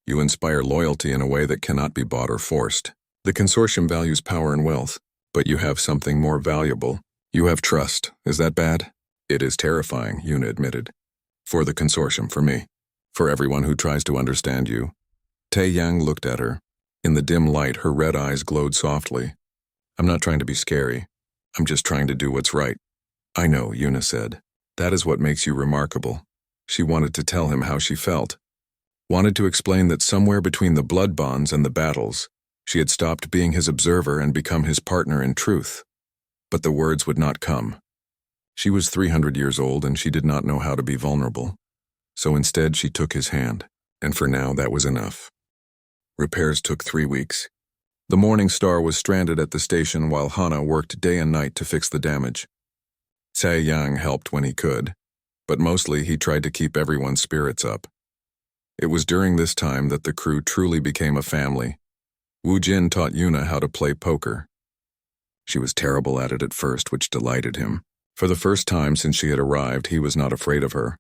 You inspire loyalty in a way that cannot be bought or forced. The consortium values power and wealth, but you have something more valuable. You have trust. Is that bad?" "It is terrifying," Yuna admitted. "For the consortium, for me. For everyone who tries to understand you." Taeyang looked at her. In the dim light, her red eyes glowed softly. "I'm not trying to be scary. I'm just trying to do what's right." "I know," Yuna said. "That is what makes you remarkable." She wanted to tell him how she felt. Wanted to explain that somewhere between the blood bonds and the battles, she had stopped being his observer and become his partner in truth. But the words would not come. She was 300 years old and she did not know how to be vulnerable. So instead she took his hand, and for now that was enough. Repairs took 3 weeks. The Morning Star was stranded at the station while Hana worked day and night to fix the damage. Taeyang helped when he could, but mostly he tried to keep everyone's spirits up. It was during this time that the crew truly became a family. Wu Jin taught Yuna how to play poker. She was terrible at it at first, which delighted him. For the first time since she had arrived, he was not afraid of her.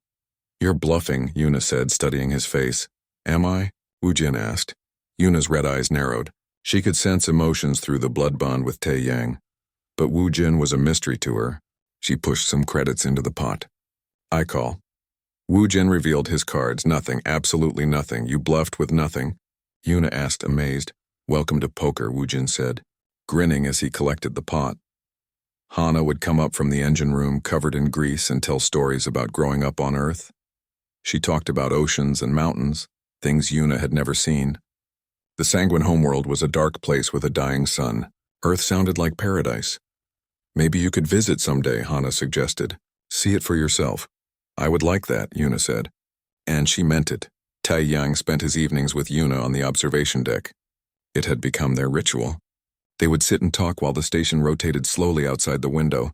"You're bluffing," Yuna said, studying his face. "Am I?" Wu Jin asked. Yuna's red eyes narrowed. She could sense emotions through the blood bond with Taeyang. But Wu Jin was a mystery to her. She pushed some credits into the pot. "I call." Wu Jin revealed his cards. "Nothing, absolutely nothing. You bluffed with nothing." Yuna asked, amazed. "Welcome to poker," Wu Jin said, grinning as he collected the pot. Hana would come up from the engine room covered in grease and tell stories about growing up on Earth. She talked about oceans and mountains, things Yuna had never seen. The sanguine homeworld was a dark place with a dying sun. Earth sounded like paradise. "Maybe you could visit someday," Hana suggested. "See it for yourself." "I would like that," Yuna said. And she meant it. Taeyang spent his evenings with Yuna on the observation deck. It had become their ritual. They would sit and talk while the station rotated slowly outside the window.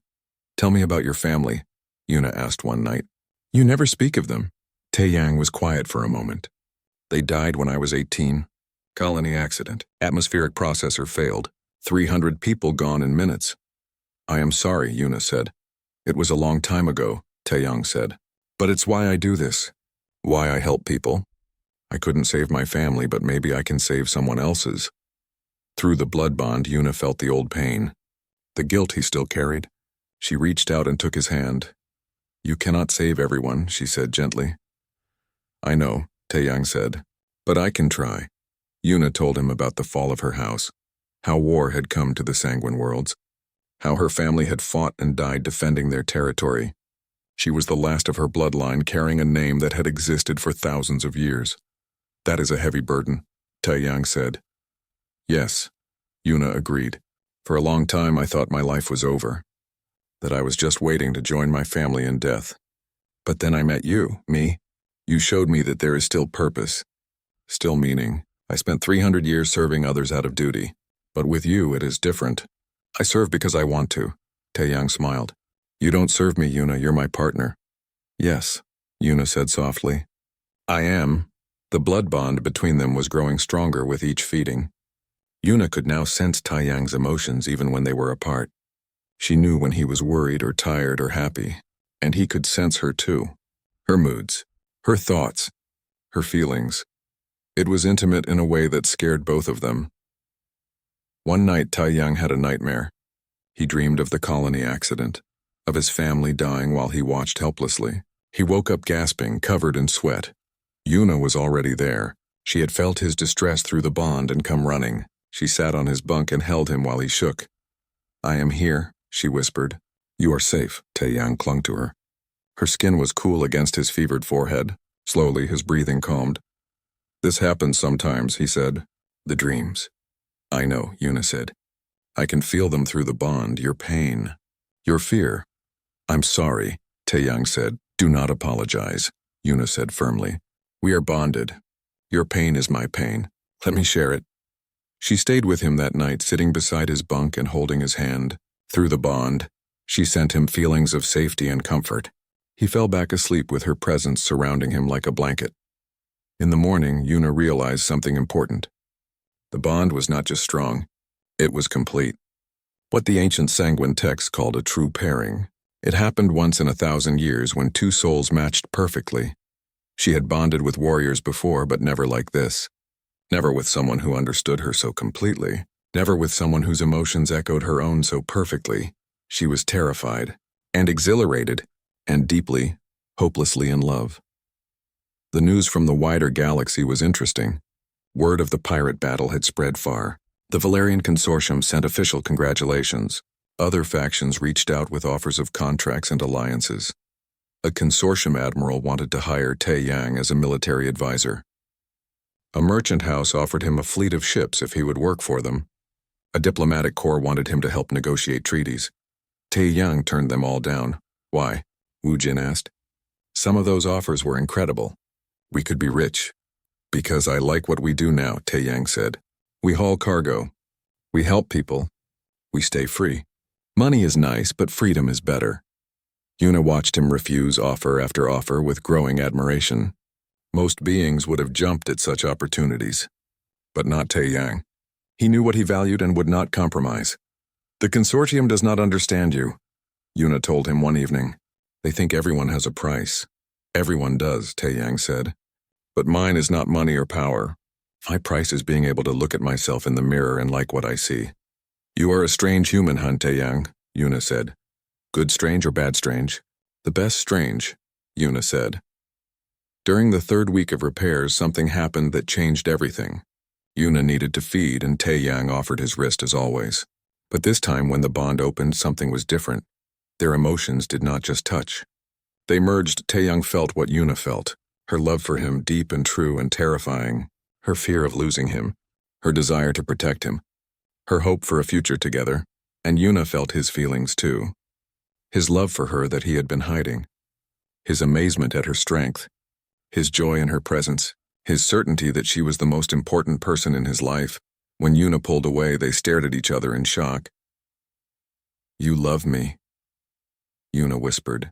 Tell me about your family, Yuna asked one night. You never speak of them. Taeyang was quiet for a moment. They died when I was 18. Colony accident. Atmospheric processor failed. 300 people gone in minutes. I am sorry, Yuna said. It was a long time ago, Taeyang said. But it's why I do this. Why I help people. I couldn't save my family, but maybe I can save someone else's. Through the blood bond, Yuna felt the old pain. The guilt he still carried. She reached out and took his hand. You cannot save everyone, she said gently. I know, Taeyang said. But I can try. Yuna told him about the fall of her house, how war had come to the Sanguine worlds, how her family had fought and died defending their territory. She was the last of her bloodline carrying a name that had existed for thousands of years. That is a heavy burden, Taeyang said. Yes, Yuna agreed. For a long time I thought my life was over, that I was just waiting to join my family in death. But then I met you, me. You showed me that there is still purpose, still meaning. I spent 300 years serving others out of duty, but with you it is different. I serve because I want to, Taeyang smiled. You don't serve me, Yuna, you're my partner. Yes, Yuna said softly. I am. The blood bond between them was growing stronger with each feeding. Yuna could now sense Taeyang's emotions even when they were apart. She knew when he was worried or tired or happy, and he could sense her too. Her moods, her thoughts, her feelings. It was intimate in a way that scared both of them. One night Taeyang had a nightmare. He dreamed of the colony accident, of his family dying while he watched helplessly. He woke up gasping, covered in sweat. Yuna was already there. She had felt his distress through the bond and come running. She sat on his bunk and held him while he shook. I am here, she whispered. You are safe, Taeyang clung to her. Her skin was cool against his fevered forehead. Slowly, his breathing calmed. This happens sometimes, he said. The dreams. I know, Yuna said. I can feel them through the bond, your pain, your fear. I'm sorry, Taeyang said. Do not apologize, Yuna said firmly. We are bonded. Your pain is my pain. Let me share it. She stayed with him that night, sitting beside his bunk and holding his hand. Through the bond, she sent him feelings of safety and comfort. He fell back asleep with her presence surrounding him like a blanket. In the morning, Yuna realized something important. The bond was not just strong, it was complete. What the ancient Sanguine texts called a true pairing. It happened once in 1,000 years when two souls matched perfectly. She had bonded with warriors before, but never like this. Never with someone who understood her so completely. Never with someone whose emotions echoed her own so perfectly. She was terrified, and exhilarated, and deeply, hopelessly in love. The news from the wider galaxy was interesting. Word of the pirate battle had spread far. The Valerian Consortium sent official congratulations. Other factions reached out with offers of contracts and alliances. A consortium admiral wanted to hire Taeyang as a military advisor. A merchant house offered him a fleet of ships if he would work for them. A diplomatic corps wanted him to help negotiate treaties. Taeyang turned them all down. Why? Wu Jin asked. Some of those offers were incredible. We could be rich. Because I like what we do now, Taeyang said. We haul cargo. We help people. We stay free. Money is nice, but freedom is better. Yuna watched him refuse offer after offer with growing admiration. Most beings would have jumped at such opportunities. But not Taeyang. He knew what he valued and would not compromise. The consortium does not understand you, Yuna told him one evening. They think everyone has a price. Everyone does, Taeyang said. But mine is not money or power. My price is being able to look at myself in the mirror and like what I see. You are a strange human, Han Taeyang, Yuna said. Good strange or bad strange? The best strange, Yuna said. During the 3rd week of repairs, something happened that changed everything. Yuna needed to feed, and Taeyang offered his wrist as always. But this time, when the bond opened, something was different. Their emotions did not just touch. They merged. Taeyang felt what Yuna felt. Her love for him, deep and true and terrifying. Her fear of losing him. Her desire to protect him. Her hope for a future together. And Yuna felt his feelings too. His love for her that he had been hiding. His amazement at her strength. His joy in her presence. His certainty that she was the most important person in his life. When Yuna pulled away, they stared at each other in shock. You love me, Yuna whispered.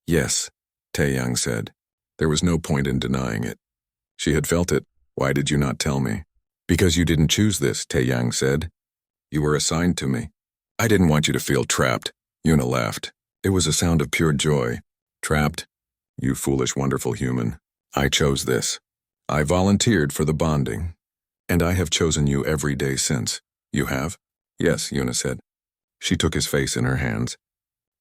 Yes, Taeyang said. There was no point in denying it. She had felt it. Why did you not tell me? Because you didn't choose this, Taeyang said. You were assigned to me. I didn't want you to feel trapped, Yuna laughed. It was a sound of pure joy. Trapped? You foolish, wonderful human. I chose this. I volunteered for the bonding. And I have chosen you every day since. You have? Yes, Yuna said. She took his face in her hands.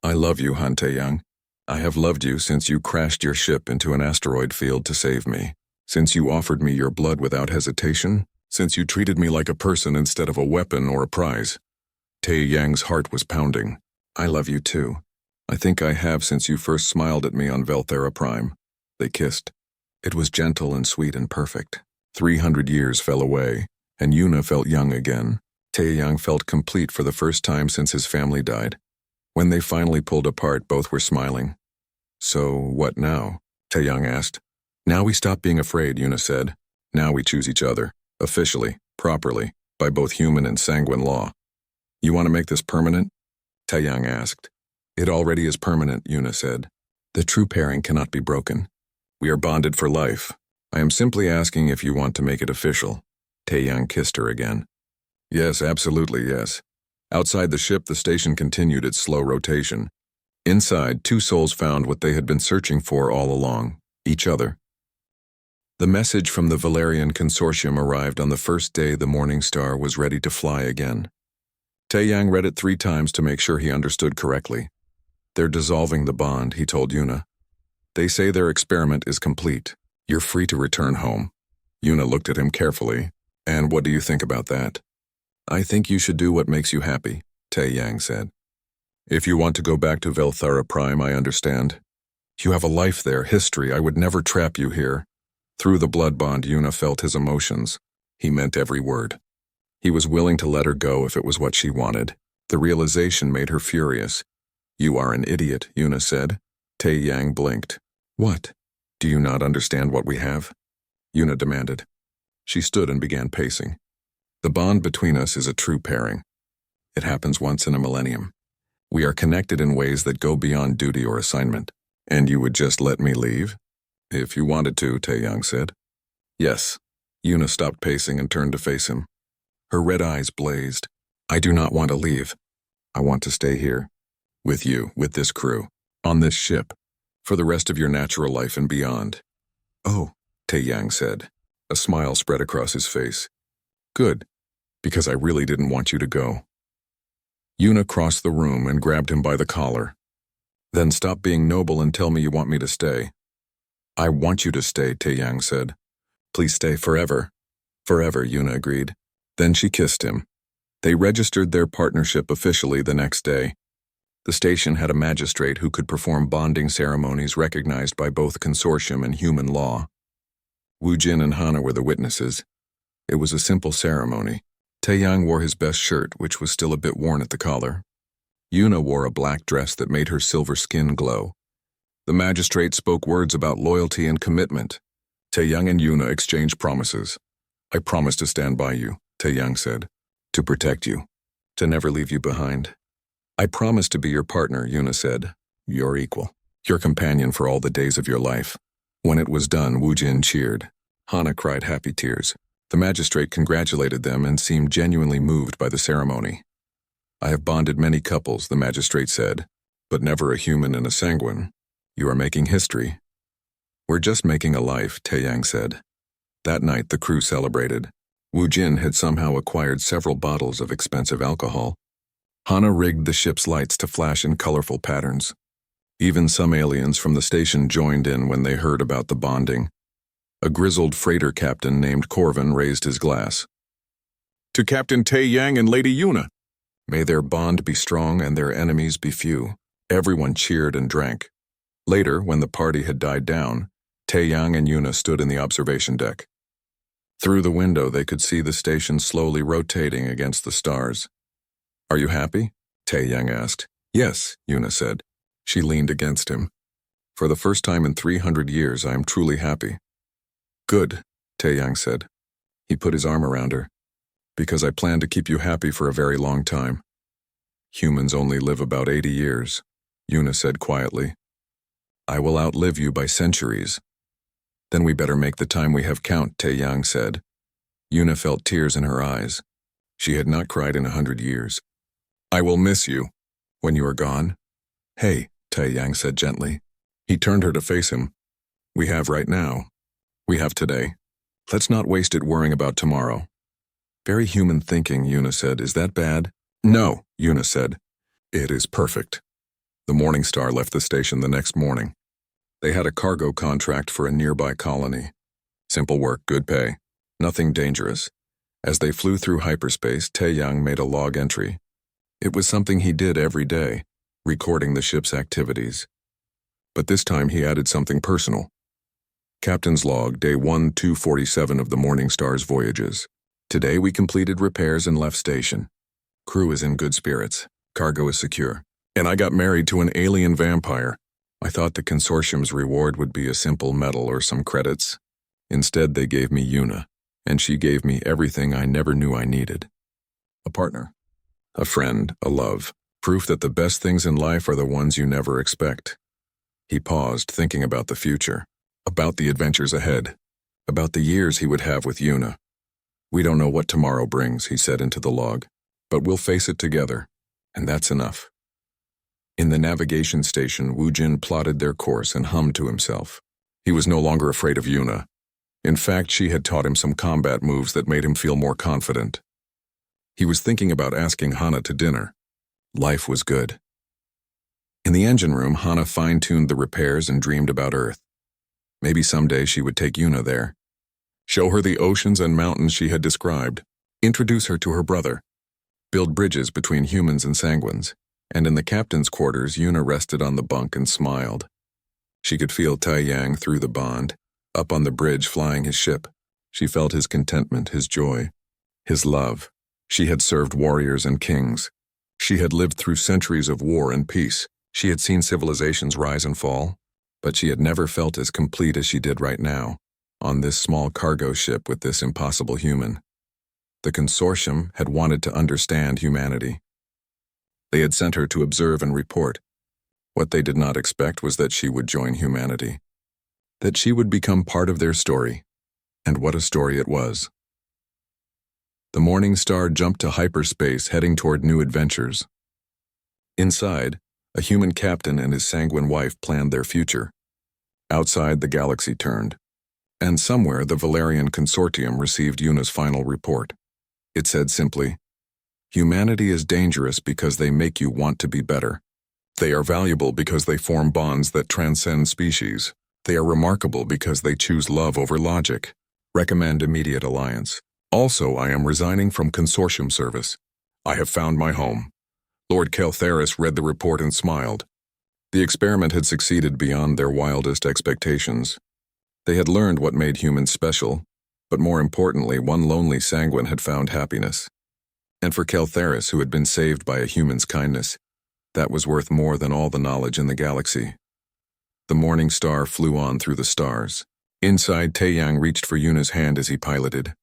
I love you, Han Taeyang. I have loved you since you crashed your ship into an asteroid field to save me. Since you offered me your blood without hesitation. Since you treated me like a person instead of a weapon or a prize. Taeyang's heart was pounding. I love you too. I think I have since you first smiled at me on Velthera Prime. They kissed. It was gentle and sweet and perfect. 300 years fell away, and Yuna felt young again. Taeyang felt complete for the first time since his family died. When they finally pulled apart, both were smiling. So, what now? Taeyang asked. Now we stop being afraid, Yuna said. Now we choose each other, officially, properly, by both human and sanguine law. You want to make this permanent? Taeyang asked. It already is permanent, Yuna said. The true pairing cannot be broken. We are bonded for life. I am simply asking if you want to make it official. Taeyang kissed her again. Yes, absolutely, yes. Outside the ship, the station continued its slow rotation. Inside, two souls found what they had been searching for all along, each other. The message from the Valerian Consortium arrived on the first day the Morning Star was ready to fly again. Taeyang read it 3 times to make sure he understood correctly. They're dissolving the bond, he told Yuna. They say their experiment is complete. You're free to return home. Yuna looked at him carefully. And what do you think about that? I think you should do what makes you happy, Taeyang said. If you want to go back to Velthera Prime, I understand. You have a life there, history. I would never trap you here. Through the blood bond, Yuna felt his emotions. He meant every word. He was willing to let her go if it was what she wanted. The realization made her furious. You are an idiot, Yuna said. Taeyang blinked. What? Do you not understand what we have? Yuna demanded. She stood and began pacing. The bond between us is a true pairing. It happens once in a millennium. We are connected in ways that go beyond duty or assignment. And you would just let me leave? If you wanted to, Taeyang said. Yes. Yuna stopped pacing and turned to face him. Her red eyes blazed. I do not want to leave. I want to stay here. With you, with this crew. On this ship. For the rest of your natural life and beyond. Oh, Taeyang said. A smile spread across his face. Good. Because I really didn't want you to go. Yuna crossed the room and grabbed him by the collar. Then stop being noble and tell me you want me to stay. I want you to stay, Taeyang said. Please stay forever. Forever, Yuna agreed. Then she kissed him. They registered their partnership officially the next day. The station had a magistrate who could perform bonding ceremonies recognized by both consortium and human law. Wu Jin and Hana were the witnesses. It was a simple ceremony. Taeyang wore his best shirt, which was still a bit worn at the collar. Yuna wore a black dress that made her silver skin glow. The magistrate spoke words about loyalty and commitment. Taeyang and Yuna exchanged promises. I promise to stand by you, Taeyang said. To protect you. To never leave you behind. I promise to be your partner, Yuna said. Your equal. Your companion for all the days of your life. When it was done, Wu Jin cheered. Hana cried happy tears. The magistrate congratulated them and seemed genuinely moved by the ceremony. I have bonded many couples, the magistrate said, but never a human and a sanguine. You are making history. We're just making a life, Taeyang said. That night the crew celebrated. Wu Jin had somehow acquired several bottles of expensive alcohol. Hana rigged the ship's lights to flash in colorful patterns. Even some aliens from the station joined in when they heard about the bonding. A grizzled freighter captain named Corvin raised his glass. To Captain Taeyang and Lady Yuna. May their bond be strong and their enemies be few. Everyone cheered and drank. Later, when the party had died down, Taeyang and Yuna stood in the observation deck. Through the window, they could see the station slowly rotating against the stars. Are you happy? Taeyang asked. Yes, Yuna said. She leaned against him. For the first time in 300 years, I am truly happy. Good, Taeyang said. He put his arm around her. Because I plan to keep you happy for a very long time. Humans only live about 80 years. Yuna said quietly. I will outlive you by centuries. Then we better make the time we have count, Taeyang said. Yuna felt tears in her eyes. She had not cried in 100 years. I will miss you when you are gone. Hey, Taeyang said gently. He turned her to face him. We have right now. We have today. Let's not waste it worrying about tomorrow. Very human thinking, Yuna said. Is that bad? No, Yuna said. It is perfect. The Morning Star left the station the next morning. They had a cargo contract for a nearby colony. Simple work, good pay. Nothing dangerous. As they flew through hyperspace, Taeyang made a log entry. It was something he did every day, recording the ship's activities. But this time he added something personal. Captain's log, day 1247 of the Morning Star's voyages. Today we completed repairs and left station. Crew is in good spirits. Cargo is secure. And I got married to an alien vampire. I thought the consortium's reward would be a simple medal or some credits. Instead, they gave me Yuna, and she gave me everything I never knew I needed. A partner, a friend, a love, proof that the best things in life are the ones you never expect. He paused, thinking about the future, about the adventures ahead, about the years he would have with Yuna. We don't know what tomorrow brings, he said into the log, but we'll face it together, and that's enough. In the navigation station, Wu Jin plotted their course and hummed to himself. He was no longer afraid of Yuna. In fact, she had taught him some combat moves that made him feel more confident. He was thinking about asking Hana to dinner. Life was good. In the engine room, Hana fine-tuned the repairs and dreamed about Earth. Maybe someday she would take Yuna there. Show her the oceans and mountains she had described. Introduce her to her brother. Build bridges between humans and sanguines. And in the captain's quarters, Yuna rested on the bunk and smiled. She could feel Taeyang through the bond, up on the bridge flying his ship. She felt his contentment, his joy, his love. She had served warriors and kings. She had lived through centuries of war and peace. She had seen civilizations rise and fall, but she had never felt as complete as she did right now, on this small cargo ship with this impossible human. The consortium had wanted to understand humanity. They had sent her to observe and report. What they did not expect was that she would join humanity, that she would become part of their story. And what a story it was. The Morning Star jumped to hyperspace, heading toward new adventures. Inside, a human captain and his sanguine wife planned their future. Outside, the galaxy turned. And somewhere, the Valerian Consortium received Yuna's final report. It said simply, humanity is dangerous because they make you want to be better. They are valuable because they form bonds that transcend species. They are remarkable because they choose love over logic. Recommend immediate alliance. Also, I am resigning from consortium service. I have found my home. Lord Keltheris read the report and smiled. The experiment had succeeded beyond their wildest expectations. They had learned what made humans special, but more importantly, one lonely sanguine had found happiness. And for Keltheris, who had been saved by a human's kindness, that was worth more than all the knowledge in the galaxy. The Morning Star flew on through the stars. Inside, Taeyang reached for Yuna's hand as he piloted.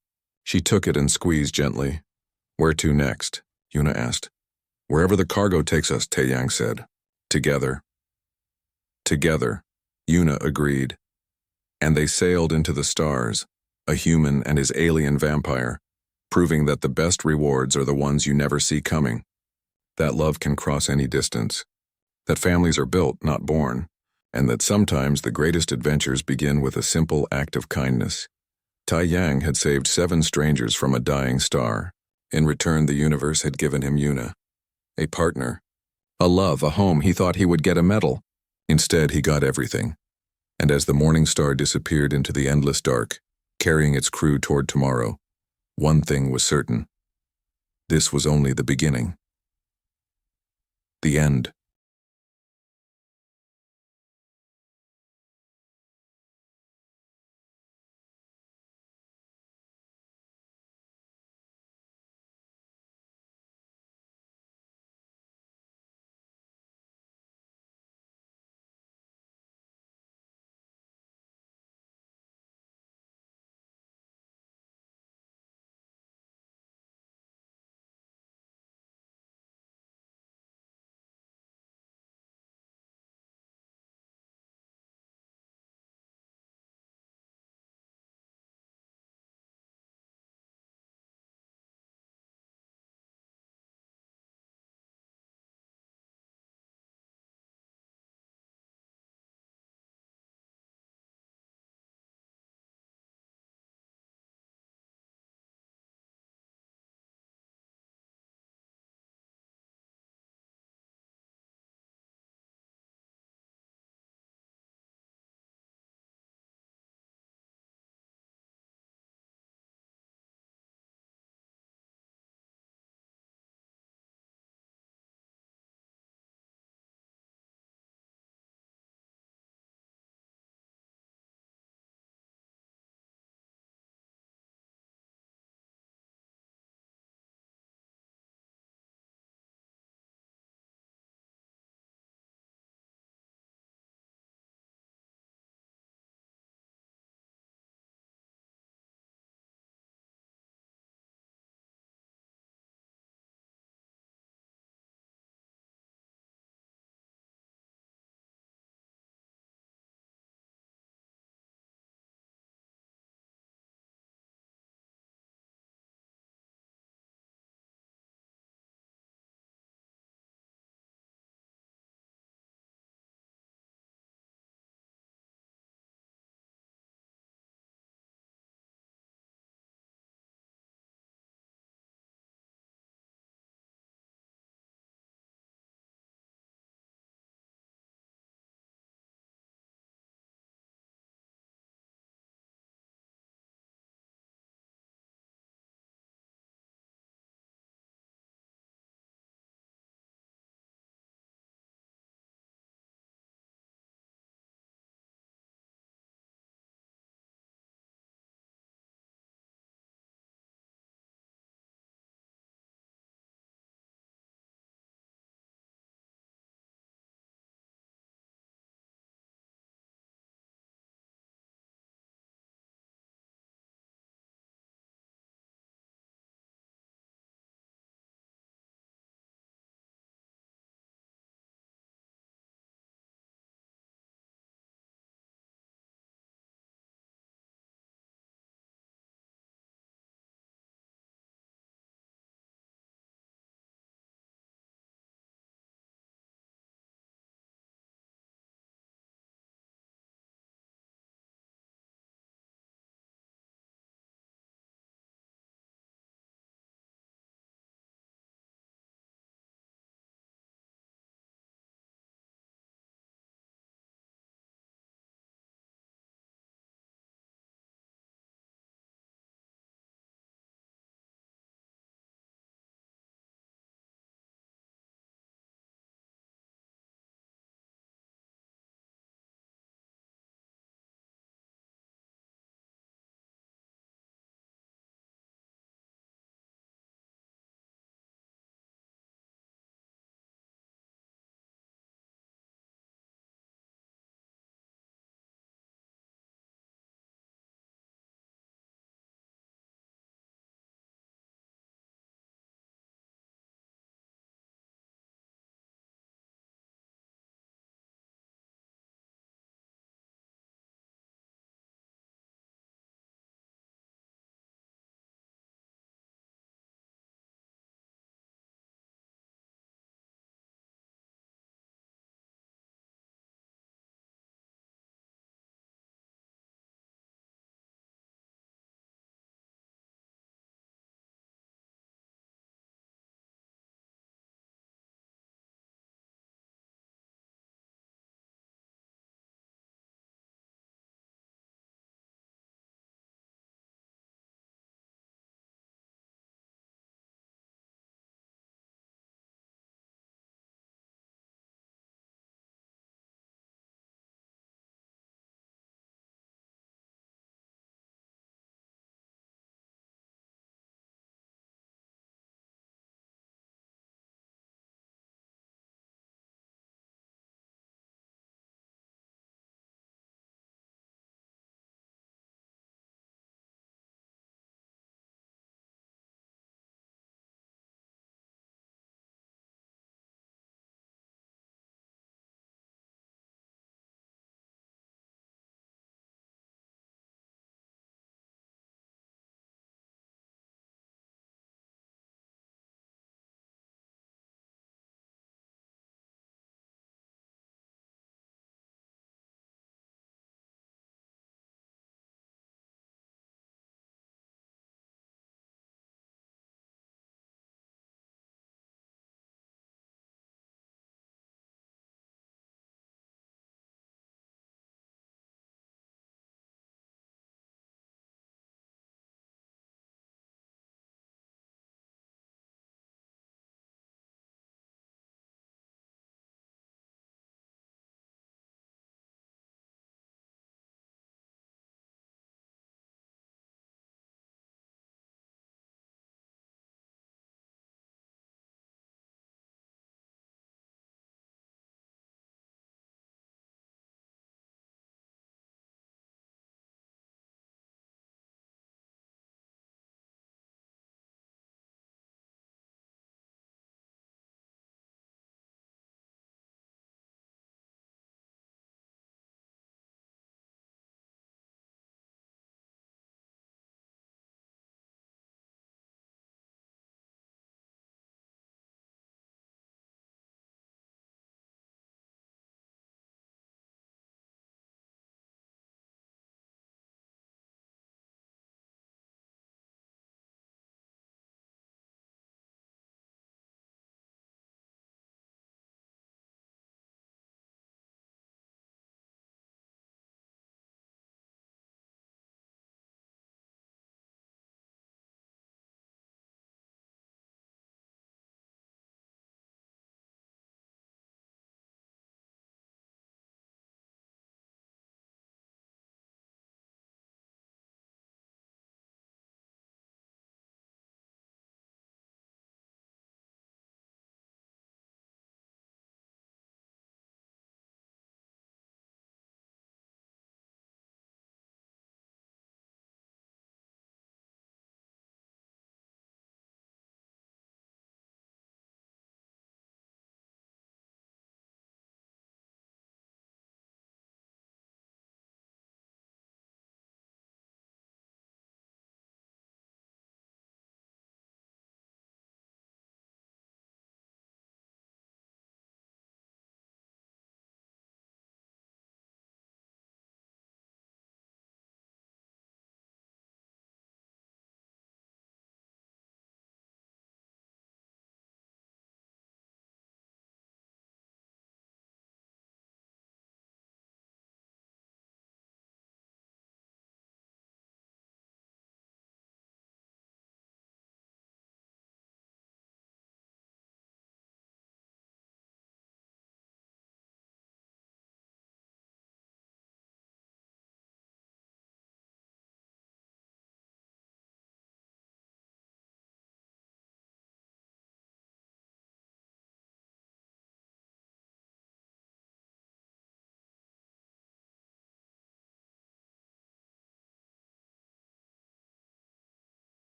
She took it and squeezed gently. Where to next? Yuna asked. Wherever the cargo takes us, Taeyang said. Together. Together, Yuna agreed. And they sailed into the stars, a human and his alien vampire, proving that the best rewards are the ones you never see coming. That love can cross any distance. That families are built, not born. And that sometimes the greatest adventures begin with a simple act of kindness. Taeyang had saved 7 strangers from a dying star. In return, the universe had given him Yuna. A partner. A love, a home. He thought he would get a medal. Instead, he got everything. And as the Morning Star disappeared into the endless dark, carrying its crew toward tomorrow, one thing was certain. This was only the beginning. The end.